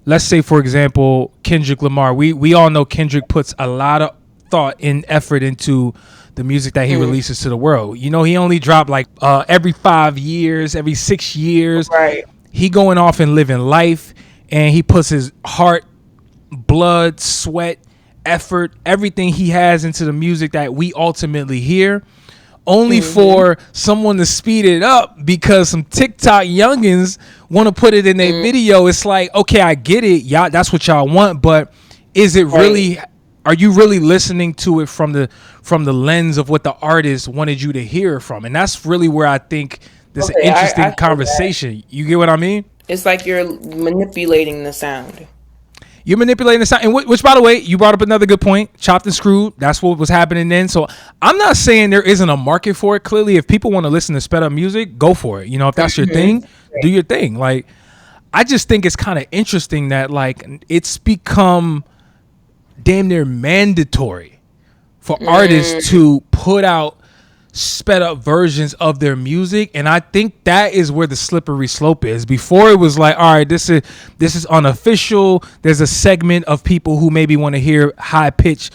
let's say, for example, Kendrick Lamar. We all know Kendrick puts a lot of thought and effort into the music that he releases to the world. He only dropped like every 5 years, every 6 years. Right. He going off and living life, and he puts his heart, blood, sweat, effort, everything he has into the music that we ultimately hear, only for someone to speed it up because some TikTok youngins want to put it in their video. It's like, okay, I get it, y'all, that's what y'all want, but is it really? Are you really listening to it from the lens of what the artist wanted you to hear from? And that's really where I think this interesting conversation. You get what I mean? It's like you're manipulating the sound. You're manipulating the sound, and which, by the way, you brought up another good point. Chopped and screwed. That's what was happening then. So I'm not saying there isn't a market for it. Clearly, if people want to listen to sped up music, go for it. If that's your thing, do your thing. Like, I just think it's kind of interesting that, like, it's become damn near mandatory for artists to put out sped up versions of their music, and I think that is where the slippery slope is. Before, it was like, all right, this is unofficial. There's a segment of people who maybe want to hear high pitch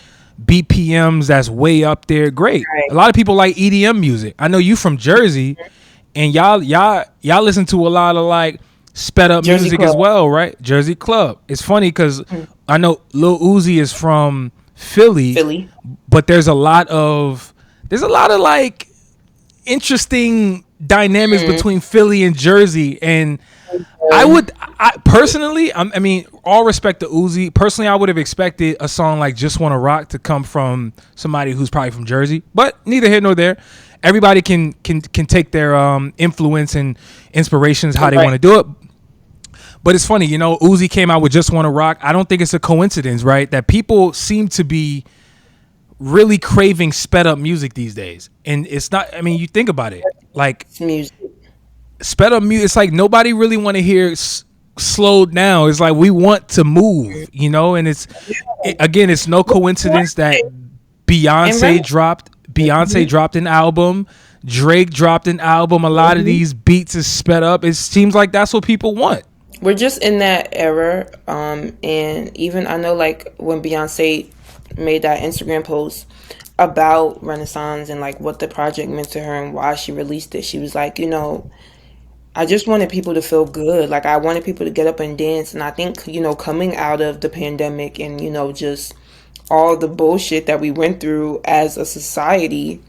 BPMs that's way up there. Great. A lot of people like EDM music. I know you from Jersey, and y'all listen to a lot of like sped up Jersey music Club as well, right? Jersey Club. It's funny because I know Lil Uzi is from Philly, but there's a lot of like interesting dynamics between Philly and Jersey, and I personally, I mean, all respect to Uzi. Personally, I would have expected a song like "Just Wanna Rock" to come from somebody who's probably from Jersey, but neither here nor there. Everybody can take their influence and inspirations how they want to do it. But it's funny, Uzi came out with "Just Wanna Rock." I don't think it's a coincidence, right, that people seem to be really craving sped up music these days. And it's not, I mean, you think about it, like music. Sped up music, it's like nobody really want to hear slowed down. It's like we want to move, and it's no coincidence that Beyonce dropped Beyonce dropped an album. Drake dropped an album. A lot of these beats is sped up. It seems like that's what people want. We're just in that era. And even I know, like, when Beyonce made that Instagram post about Renaissance and like what the project meant to her and why she released it, she was like, I just wanted people to feel good. Like, I wanted people to get up and dance. And I think, coming out of the pandemic and, just all the bullshit that we went through as a society,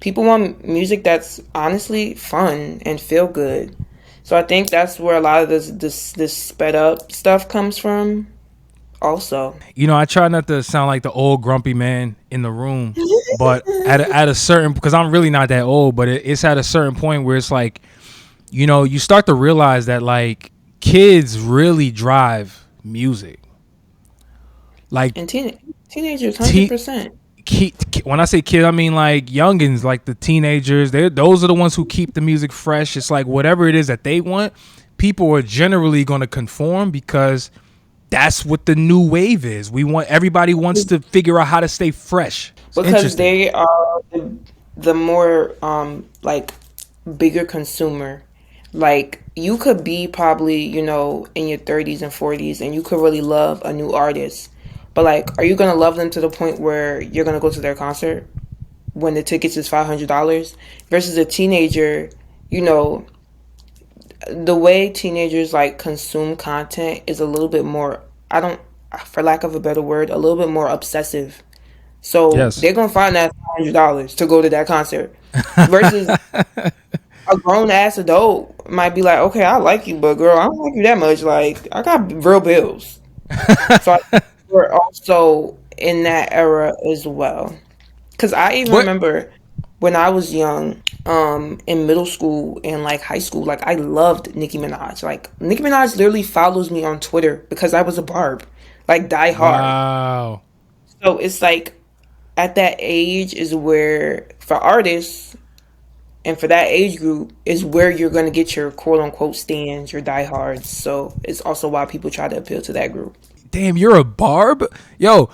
people want music that's honestly fun and feel good. So I think that's where a lot of this sped up stuff comes from also. I try not to sound like the old grumpy man in the room, but at a certain, because I'm really not that old, but it's at a certain point where it's like, you start to realize that like kids really drive music. Like, and teenagers, 100%. When I say kid, I mean like youngins, like the teenagers. Those are the ones who keep the music fresh. It's like whatever it is that they want, people are generally going to conform because that's what the new wave is. Everybody wants to figure out how to stay fresh. Because they are the more like bigger consumer. Like, you could be probably, in your 30s and 40s and you could really love a new artist. But, like, are you going to love them to the point where you're going to go to their concert when the tickets is $500? Versus a teenager, the way teenagers, like, consume content is a little bit more, for lack of a better word, a little bit more obsessive. So they're going to find that $500 to go to that concert. Versus a grown-ass adult might be like, okay, I like you, but, girl, I don't like you that much. Like, I got real bills. So we're also in that era as well. Because I even remember when I was young, in middle school and like high school, like I loved Nicki Minaj. Like, Nicki Minaj literally follows me on Twitter because I was a Barb, like die hard. Wow. So it's like at that age is where, for artists and for that age group, is where you're going to get your quote unquote stands, your diehards. So it's also why people try to appeal to that group. Damn, you're a Barb? Y'all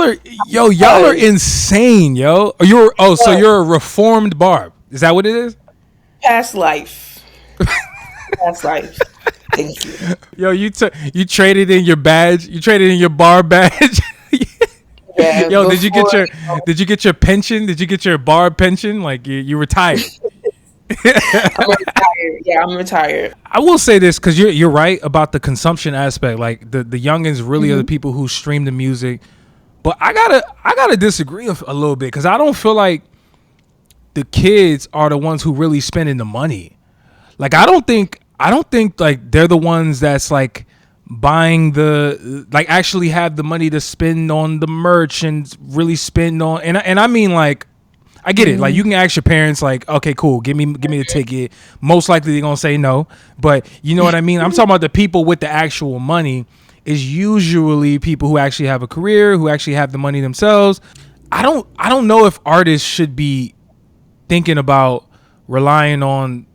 are insane, yo. So you're a reformed Barb. Is that what it is? Past life. Past life. Thank you. Yo, you traded in your badge. You traded in your Barb badge. Yeah, yo, did you get your pension? Did you get your Barb pension? Like you retired? I'm retired. Yeah, I'm retired. I will say this because you're right about the consumption aspect. Like the youngins really are the people who stream the music. But I gotta disagree a little bit because I don't feel like the kids are the ones who really spending the money. Like I don't think like they're the ones that's like buying actually have the money to spend on the merch and really spend on and I mean like I get it. Like you can ask your parents like, okay, cool, give me the ticket. Most likely they're gonna say no. But you know what I mean? I'm talking about the people with the actual money is usually people who actually have a career, who actually have the money themselves. I don't know if artists should be thinking about relying on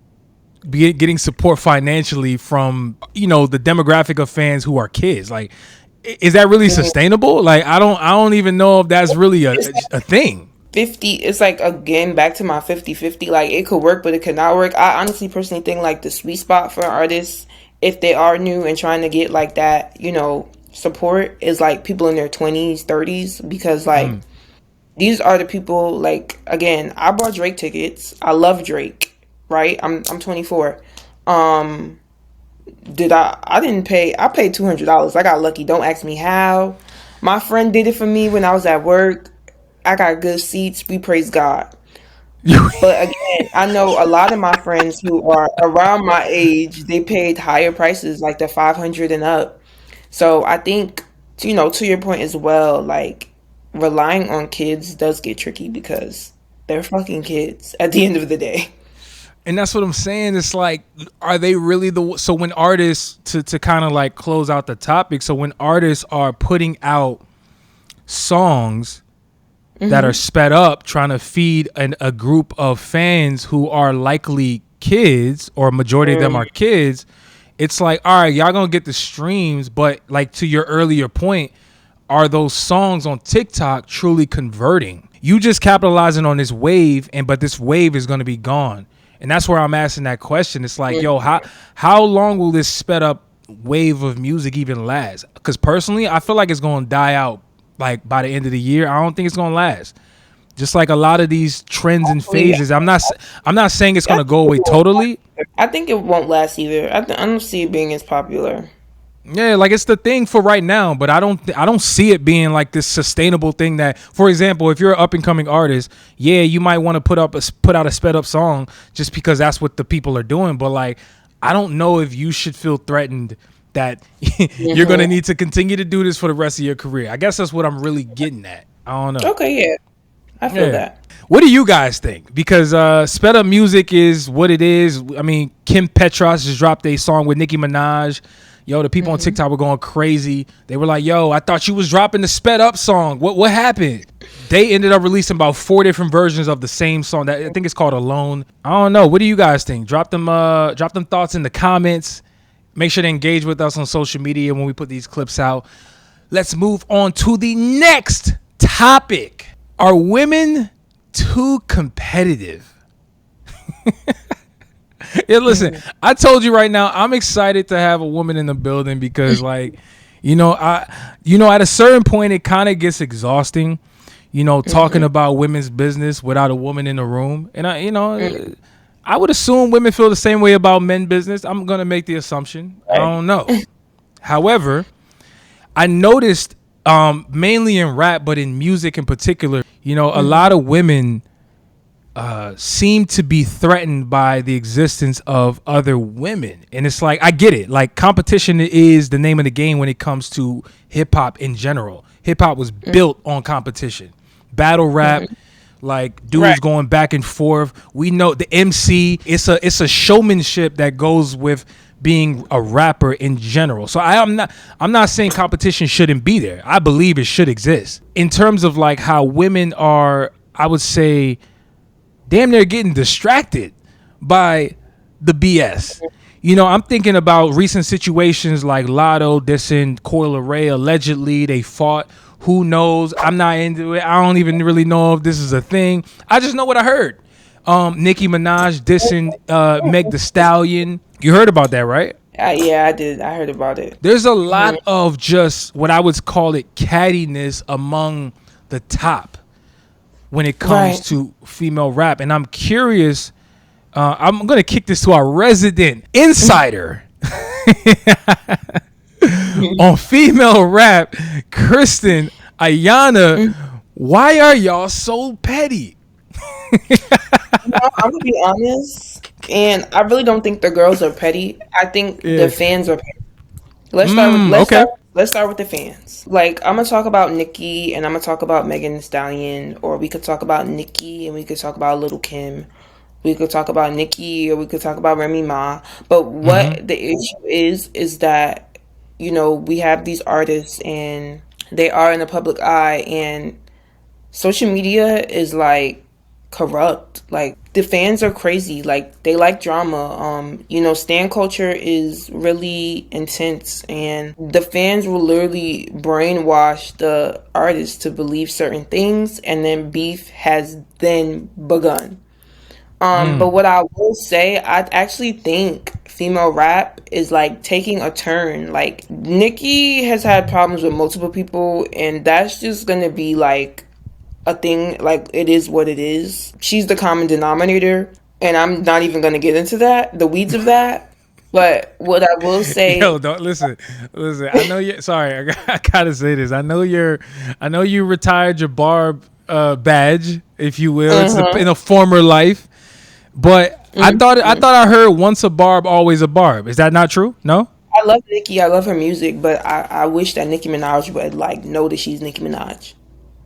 getting support financially from, the demographic of fans who are kids. Like, is that really sustainable? Like, I don't even know if that's really a thing. 50, it's like, again, back to my 50-50. Like, it could work, but it could not work. I honestly personally think like the sweet spot for artists, if they are new and trying to get like that, support, is like people in their 20s, 30s, because like these are the people, like, again, I bought Drake tickets. I love Drake, right? I'm 24. I didn't pay. I paid $200. I got lucky. Don't ask me how. My friend did it for me when I was at work. I got good seats. We praise God. But again, I know a lot of my friends who are around my age, they paid higher prices, like the 500 and up. So I think, to your point as well, like relying on kids does get tricky because they're fucking kids at the end of the day. And that's what I'm saying. It's like, are they really so when artists, to kind of like close out the topic, so when artists are putting out songs that are sped up, trying to feed a group of fans who are likely kids, or a majority of them are kids, it's like, all right, y'all gonna get the streams, but like to your earlier point, are those songs on TikTok truly converting? you just capitalizing on this wave, but this wave is going to be gone. And that's where I'm asking that question. It's like, yo, how long will this sped up wave of music even last? Because personally, I feel like it's going to die out like by the end of the year. I don't think it's going to last. Just like a lot of these trends and phases, I'm not saying it's going to go away totally. I think it won't last either. I don't see it being as popular. Yeah, like it's the thing for right now, but I don't see it being like this sustainable thing that, for example, if you're an up and coming artist, yeah, you might want to put out a sped up song just because that's what the people are doing. But like, I don't know if you should feel threatened that you're going to need to continue to do this for the rest of your career. I guess that's what I'm really getting at. I don't know. Okay, yeah. I feel that. What do you guys think? Because sped up music is what it is. I mean, Kim Petras just dropped a song with Nicki Minaj. Yo, the people on TikTok were going crazy. They were like, yo, I thought you was dropping the sped up song. What happened? They ended up releasing about 4 different versions of the same song. I think it's called Alone. I don't know. What do you guys think? Drop them thoughts in the comments. Make sure to engage with us on social media when we put these clips out. Let's move on to the next topic. Are women too competitive? Yeah, listen, I told you right now, I'm excited to have a woman in the building because, like, at a certain point, it kind of gets exhausting, talking about women's business without a woman in the room. And I would assume women feel the same way about men's business. I'm going to make the assumption. I don't know. However, I noticed mainly in rap, but in music in particular, a lot of women seem to be threatened by the existence of other women. And it's like, I get it. Like, competition is the name of the game when it comes to hip hop in general. Hip hop was built on competition. Battle rap, like dudes going back and forth. We know the MC, it's a showmanship that goes with being a rapper in general. So I'm not saying competition shouldn't be there. I believe it should exist. In terms of like how women are, I would say, damn near getting distracted by the BS. I'm thinking about recent situations like Lotto dissing Coil Ray. Allegedly, they fought. Who knows? I'm not into it. I don't even really know if this is a thing. I just know what I heard. Nicki Minaj dissing Meg Thee Stallion. You heard about that, right? Yeah, I did. I heard about it. There's a lot of just what I would call it cattiness among the top when it comes to female rap. And I'm curious, I'm going to kick this to our resident insider on female rap, Kristen Ayanah. Why are y'all so petty? I'm going to be honest, and I really don't think the girls are petty. I think the fans are petty. Let's start with the fans. Like, I'm gonna talk about Nicki and I'm gonna talk about Megan Thee Stallion, or we could talk about Nicki and we could talk about Little Kim. We could talk about Nicki or we could talk about Remy Ma. But what the issue is that, we have these artists and they are in the public eye, and social media is like corrupt. Like, the fans are crazy. Like, they like drama. Stan culture is really intense, and the fans will literally brainwash the artists to believe certain things, and then beef has then begun. But what I will say, I actually think female rap is like taking a turn. Like, Nicki has had problems with multiple people, and that's just gonna be like a thing. Like, it is what it is. She's the common denominator, and I'm not even gonna get into the weeds of that. But what I will say, yo, don't listen. I know you. Sorry, I gotta say this. I know you retired your barb badge, if you will. It's in a former life. But I thought I heard once a barb, always a barb. Is that not true? No? I love Nicki. I love her music, but I wish that Nicki Minaj would like know that she's Nicki Minaj.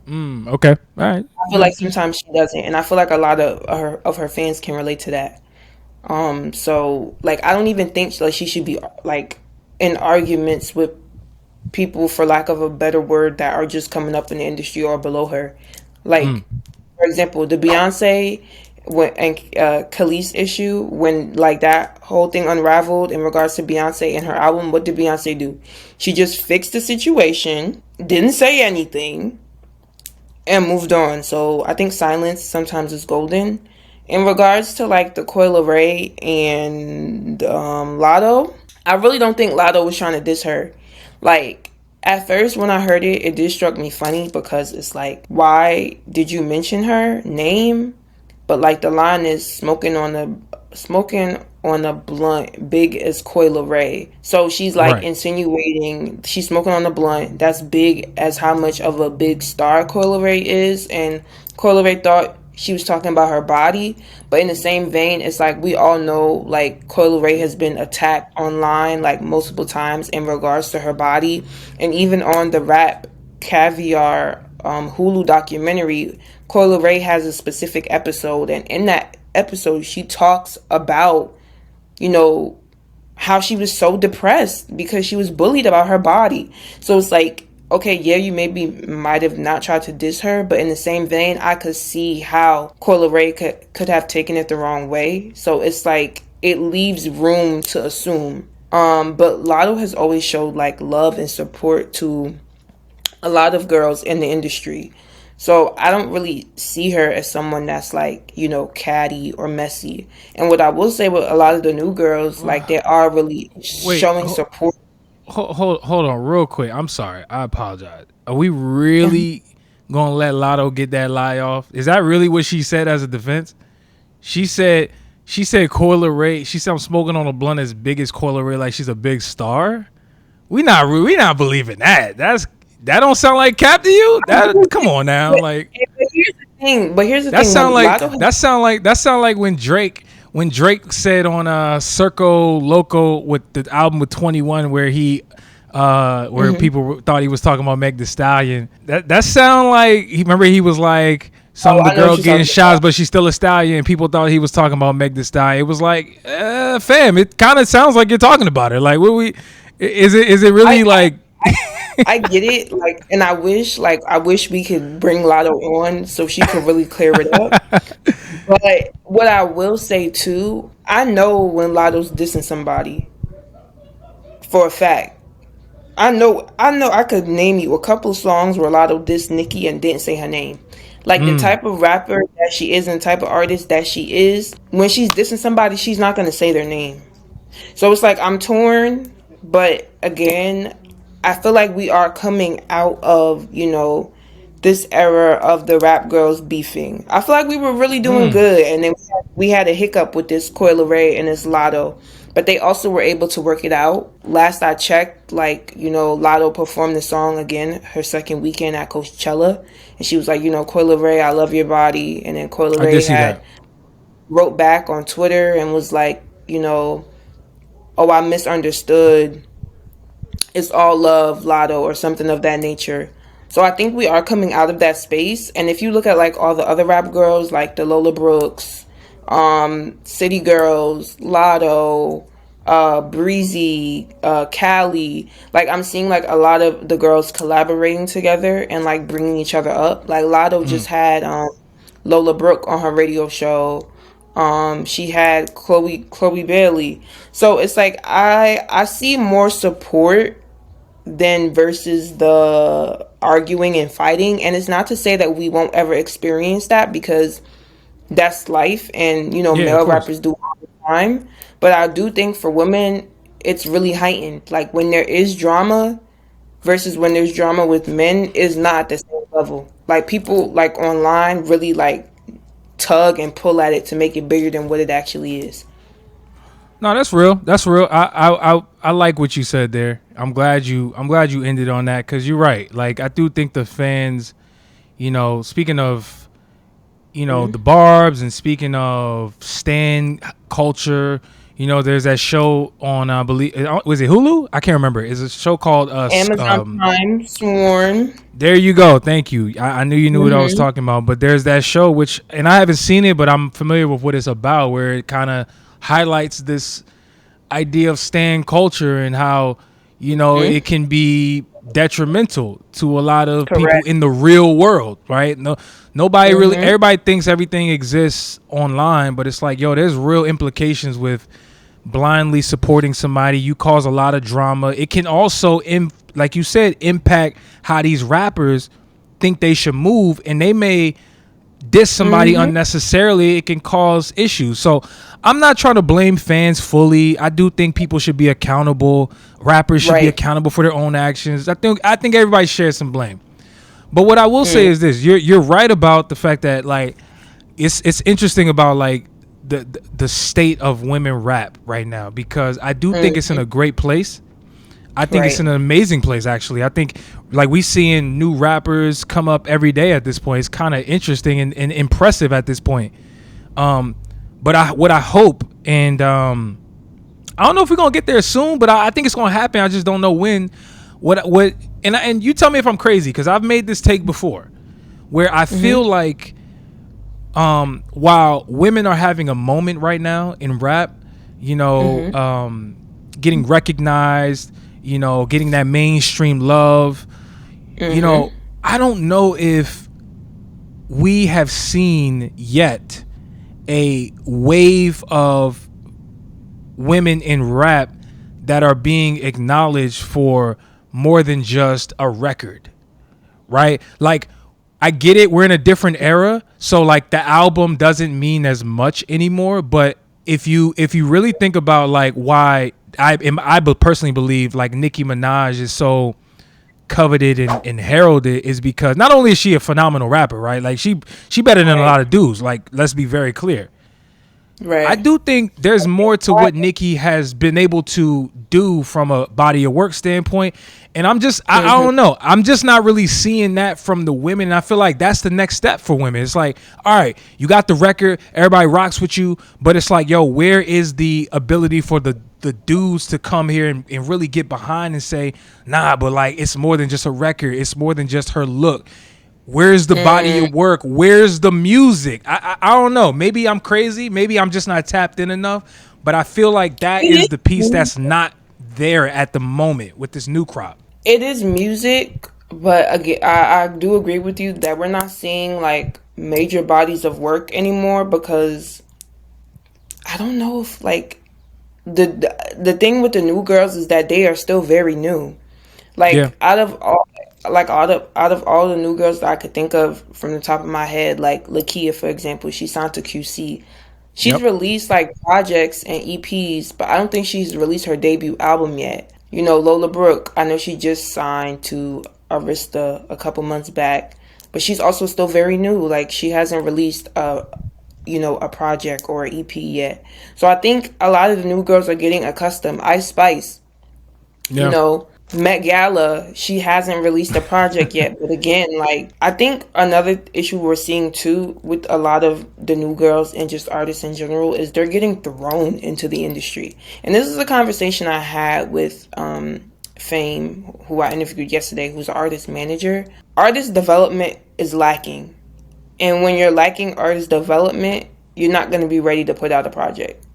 Okay. All right. I feel like sometimes she doesn't, and I feel like a lot of her fans can relate to that. So like, I don't even think like she should be like in arguments with people, for lack of a better word, that are just coming up in the industry or below her. Like, for example, the Beyonce and Khalees issue, when like that whole thing unraveled in regards to Beyonce and her album, what did Beyonce do? She just fixed the situation, didn't say anything, and moved on. So I think silence sometimes is golden. In regards to like the Coil Ray and Lotto, I really don't think Lotto was trying to diss her. Like at first when I heard it, it did struck me funny because it's like, why did you mention her name? But like the line is smoking on a blunt big as Coil Ray. So she's like Right. insinuating she's smoking on a blunt that's big as how much of a big star Coil Ray is, and Coil Ray thought she was talking about her body. But in the same vein, it's like we all know like Coil Ray has been attacked online like multiple times in regards to her body, and even on the Rap Caviar Hulu documentary, Coil Ray has a specific episode, and in that episode, she talks about, you know, how she was so depressed because she was bullied about her body. So it's like, okay, yeah, you maybe might have not tried to diss her, but in the same vein, I could see how Coil Ray could have taken it the wrong way. So it's like it leaves room to assume. But Lotto has always showed like love and support to a lot of girls in the industry. So I don't really see her as someone that's like, you know, catty or messy. And what I will say with a lot of the new girls, like they are really Wait, showing support. hold on, real quick. I'm sorry. I apologize. Are we really gonna let Lotto get that lie off? Is that really what she said as a defense? She said Coil Ray. She said I'm smoking on a blunt as big as Coil Ray, like she's a big star. We not believing that. That don't sound like cap to you. That come on now, like But here's the thing. But here's the that thing. sound when like Lotto that sound like when Drake said on Circo Loco with the album with 21 where he where people thought he was talking about Meg Thee Stallion. That sound like he was like some of the I know what girl you're getting talking shots, about. but she's still a stallion. And people thought he was talking about Meg Thee Stallion. It was like, fam, it kind of sounds like you're talking about her. Like, is it really I, like? I get it, like, and I wish we could bring Lotto on so she could really clear it up. But what I will say too, I know when Lotto's dissing somebody for a fact. I could name you a couple of songs where Lotto dissed Nicki and didn't say her name. Like the type of rapper that she is and the type of artist that she is, when she's dissing somebody, she's not gonna say their name. So it's like I'm torn, but again, I feel like we are coming out of, you know, this era of the rap girls beefing. I feel like we were really doing good, and then we had a hiccup with this Coil Ray and this Lotto. But they also were able to work it out. Last I checked, like, you know, Lotto performed the song again her second weekend at Coachella. And she was like, you know, Coil Ray, I love your body. And then Coil I did Ray see that. wrote back on Twitter and was like, you know, oh, I misunderstood. It's all love, Lotto, or something of that nature. So I think we are coming out of that space. And if you look at like all the other rap girls, like the Lola Brooks, City Girls, Lotto, Breezy, Callie, like I'm seeing like a lot of the girls collaborating together and like bringing each other up. Like Lotto just had Lola Brooke on her radio show. She had Chloe Bailey. So it's like I see more support than versus the arguing and fighting. And it's not to say that we won't ever experience that, because that's life, and you know, Yeah, of male course. rappers do all the time. But I do think for women it's really heightened. Like when there is drama versus when there's drama with men is not the same level. Like people like online really like tug and pull at it to make it bigger than what it actually is. No, that's real. That's real. I like what you said there. I'm glad you ended on that, because you're right. Like I do think the fans, you know, speaking of, you know, the Barbs, and speaking of stan culture, you know, there's that show on I believe, was it Hulu? I can't remember. It's a show called Amazon Prime, Sworn. there you go. Thank you. I knew you knew what I was talking about. But there's that show, which, and I haven't seen it, but I'm familiar with what it's about, where it kind of highlights this idea of stan culture and how, you know, it can be detrimental to a lot of people Correct. in the real world, right? Nobody really, everybody thinks everything exists online, but it's like, yo, there's real implications with blindly supporting somebody. You cause a lot of drama. It can also, like you said, impact how these rappers think they should move, and they may diss somebody unnecessarily. It can cause issues. So I'm not trying to blame fans fully. I do think people should be accountable. Rappers should be accountable for their own actions. I think everybody shares some blame. But what I will say is this: you're right about the fact that like it's interesting about like the state of women rap right now, because I do think it's in a great place. I think it's in an amazing place, actually. I think like we seeing new rappers come up every day at this point. It's kind of interesting and impressive at this point. But what I hope, and I don't know if we're gonna get there soon, but I think it's gonna happen. I just don't know when. And you tell me if I'm crazy, because I've made this take before, where I feel like while women are having a moment right now in rap, you know, getting recognized, you know, getting that mainstream love, you know, I don't know if we have seen yet a wave of women in rap that are being acknowledged for more than just a record, right? Like, I get it, we're in a different era, so like the album doesn't mean as much anymore. But if you really think about like why I personally believe like Nicki Minaj is so coveted and heralded, is because not only is she a phenomenal rapper, right? Like she better than a lot of dudes. Like, let's be very clear. Right. I do think there's more to what Nicki has been able to do from a body of work standpoint. And I don't know. I'm just not really seeing that from the women. And I feel like that's the next step for women. It's like, all right, you got the record, everybody rocks with you, but it's like, yo, where is the ability for the dudes to come here and really get behind and say, nah, but like, it's more than just a record. It's more than just her look. Where's the body of work? Where's the music? I don't know. Maybe I'm crazy. Maybe I'm just not tapped in enough. But I feel like that is the piece that's not there at the moment with this new crop. It is music, but again, I do agree with you that we're not seeing like major bodies of work anymore, because I don't know if like the thing with the new girls is that they are still very new. Like out of all the new girls that I could think of from the top of my head, like Lakia, for example, she signed to QC. She's released like projects and EPs, but I don't think she's released her debut album yet. You know, Lola Brooke, I know she just signed to Arista a couple months back, but she's also still very new. Like, she hasn't released a project or an EP yet. So I think a lot of the new girls are getting accustomed. Ice Spice, you know, Met Gala, she hasn't released a project yet. But again, like, I think another issue we're seeing too with a lot of the new girls and just artists in general is they're getting thrown into the industry. And this is a conversation I had with Fame, who I interviewed yesterday, who's an artist manager. Artist development is lacking. And when you're lacking artist development, you're not going to be ready to put out a project.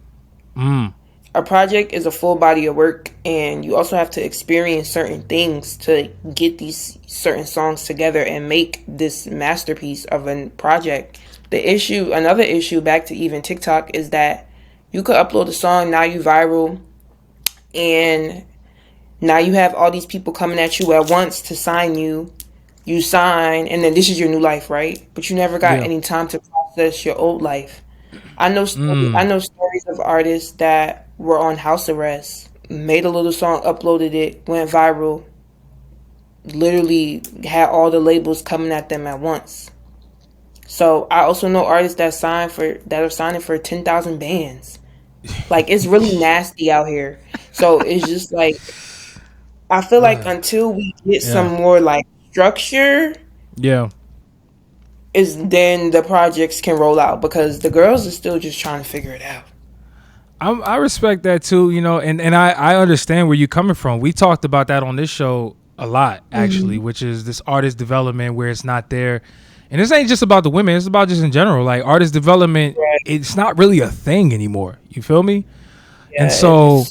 A project is a full body of work, and you also have to experience certain things to get these certain songs together and make this masterpiece of a project. Another issue back to even TikTok, is that you could upload a song, now you viral, and now you have all these people coming at you at once to sign you. You sign, and then this is your new life, right? But you never got any time to process your old life. I know stories of artists that were on house arrest, made a little song, uploaded it, went viral, literally had all the labels coming at them at once. So I also know artists that are signing for 10,000 bands. Like, it's really nasty out here. So it's just like, I feel like until we get some more like structure, is then the projects can roll out, because the girls are still just trying to figure it out. I respect that too, you know, and I understand where you're coming from. We talked about that on this show a lot, actually, which is this artist development where it's not there. And this ain't just about the women, it's about just in general. Like, artist development, it's not really a thing anymore. You feel me? And so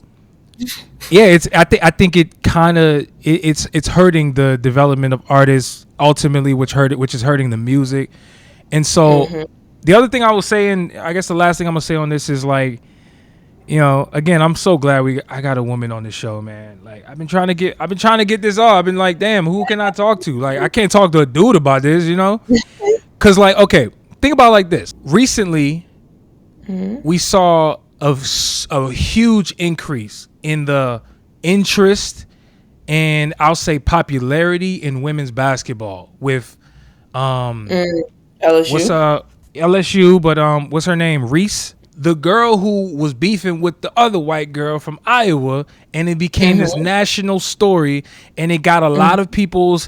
I think it kind of it's hurting the development of artists ultimately, which is hurting the music. And so the other thing I was saying, I guess the last thing I'm gonna say on this is like, Again, I'm so glad I got a woman on the show, man. Like I've been trying to get this off. I've been like, damn, who can I talk to? Like I can't talk to a dude about this. Cause like, okay, think about it like this. Recently, we saw a huge increase in the interest and I'll say popularity in women's basketball with LSU. what's LSU, but what's her name? Reese, the girl who was beefing with the other white girl from Iowa, and it became this national story, and it got a lot of people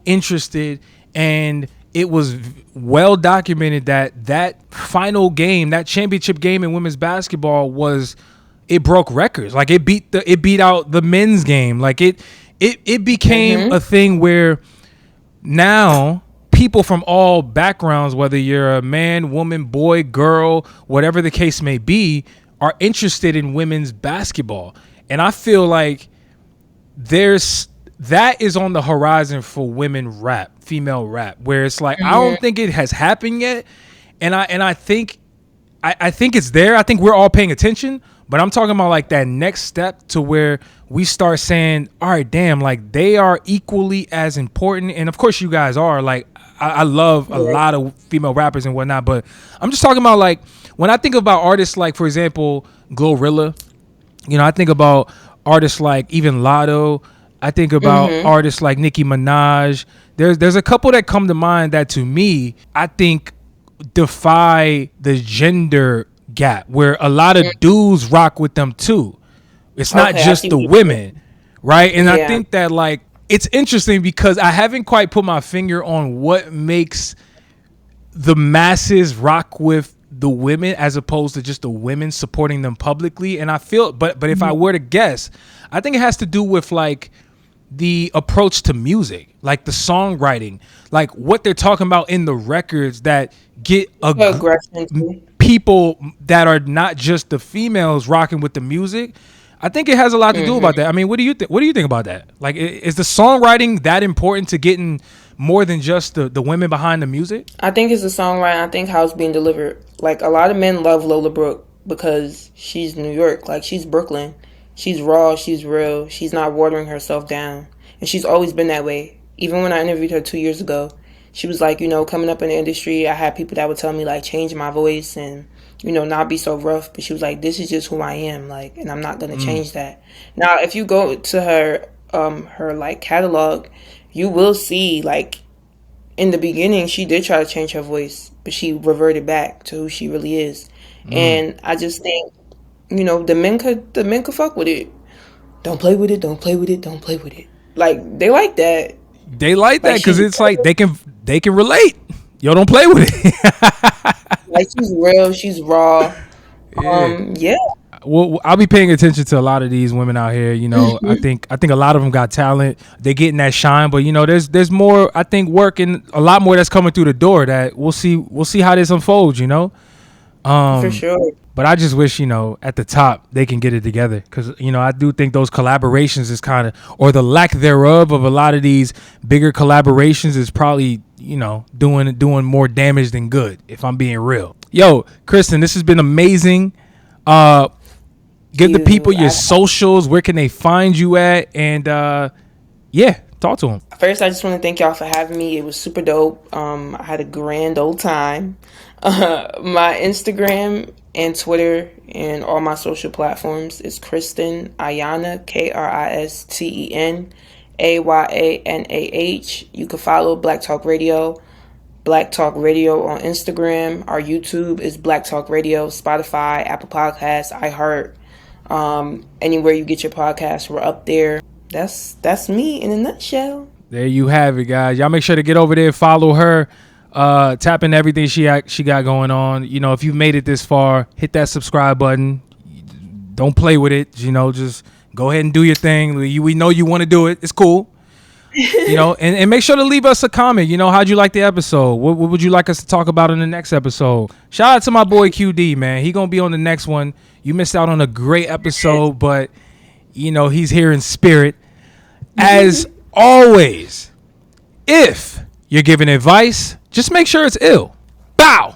interested, and it was well documented that final game, that championship game in women's basketball it broke records. Like it beat out the men's game. Like it became a thing where now people from all backgrounds, whether you're a man, woman, boy, girl, whatever the case may be, are interested in women's basketball. And I feel like that is on the horizon for female rap, where it's like, I don't think it has happened yet. And I think it's there. I think we're all paying attention, but I'm talking about like that next step to where we start saying, all right, damn, like they are equally as important. And of course you guys are. Like I love a lot of female rappers and whatnot, but I'm just talking about like when I think about artists like, for example, Glorilla, I think about artists like even Lotto. I think about artists like Nicki Minaj. There's a couple that come to mind that to me, I think defy the gender gap, where a lot of dudes rock with them too. It's not just the women, right? And I think that like it's interesting because I haven't quite put my finger on what makes the masses rock with the women as opposed to just the women supporting them publicly. And I feel, but if I were to guess, I think it has to do with like the approach to music, like the songwriting, like what they're talking about in the records that get people that are not just the females rocking with the music. I think it has a lot to do about that. I mean, what do you think? What do you think about that? Like, is the songwriting that important to getting more than just the women behind the music? I think it's the songwriting. I think how it's being delivered. Like a lot of men love Lola Brooke because she's New York. Like she's Brooklyn. She's raw. She's real. She's not watering herself down, and she's always been that way. Even when I interviewed her 2 years ago, she was like, coming up in the industry, I had people that would tell me like change my voice and not be so rough. But she was like, this is just who I am, like, and I'm not gonna change that. Now, if you go to her like catalog, you will see like in the beginning she did try to change her voice, but she reverted back to who she really is. And I just think, the men could fuck with it. Don't play with it. Don't play with it. Don't play with it. Like they like that. They like that because it's like they can relate. Yo, don't play with it. Like she's real. She's raw. Yeah. Well, I'll be paying attention to a lot of these women out here. I think a lot of them got talent. They're getting that shine, but there's more. I think work and a lot more that's coming through the door. That we'll see how this unfolds. For sure. But I just wish, at the top they can get it together because, I do think those collaborations is kind of, or the lack thereof of a lot of these bigger collaborations is probably, doing more damage than good, if I'm being real. Yo, Kristen, this has been amazing. Give the people your socials. Where can they find you at? And talk to them. First, I just want to thank y'all for having me. It was super dope. I had a grand old time. My Instagram and Twitter and all my social platforms is Kristen Ayanah, Kristen Ayanah. You can follow Black Talk Radio on Instagram. Our YouTube is Black Talk Radio, Spotify, Apple Podcasts, iHeart, anywhere you get your podcasts, we're up there. That's me in a nutshell. There you have it, guys. Y'all make sure to get over there, follow her, tap in everything she got going on. If you've made it this far, hit that subscribe button. Don't play with it. Just go ahead and do your thing. We know you want to do it. It's cool. And make sure to leave us a comment. How'd you like the episode? What would you like us to talk about in the next episode? Shout out to my boy QD, man. He gonna be on the next one. You missed out on a great episode, but he's here in spirit. As always, if you're giving advice, just make sure it's ill. Bow.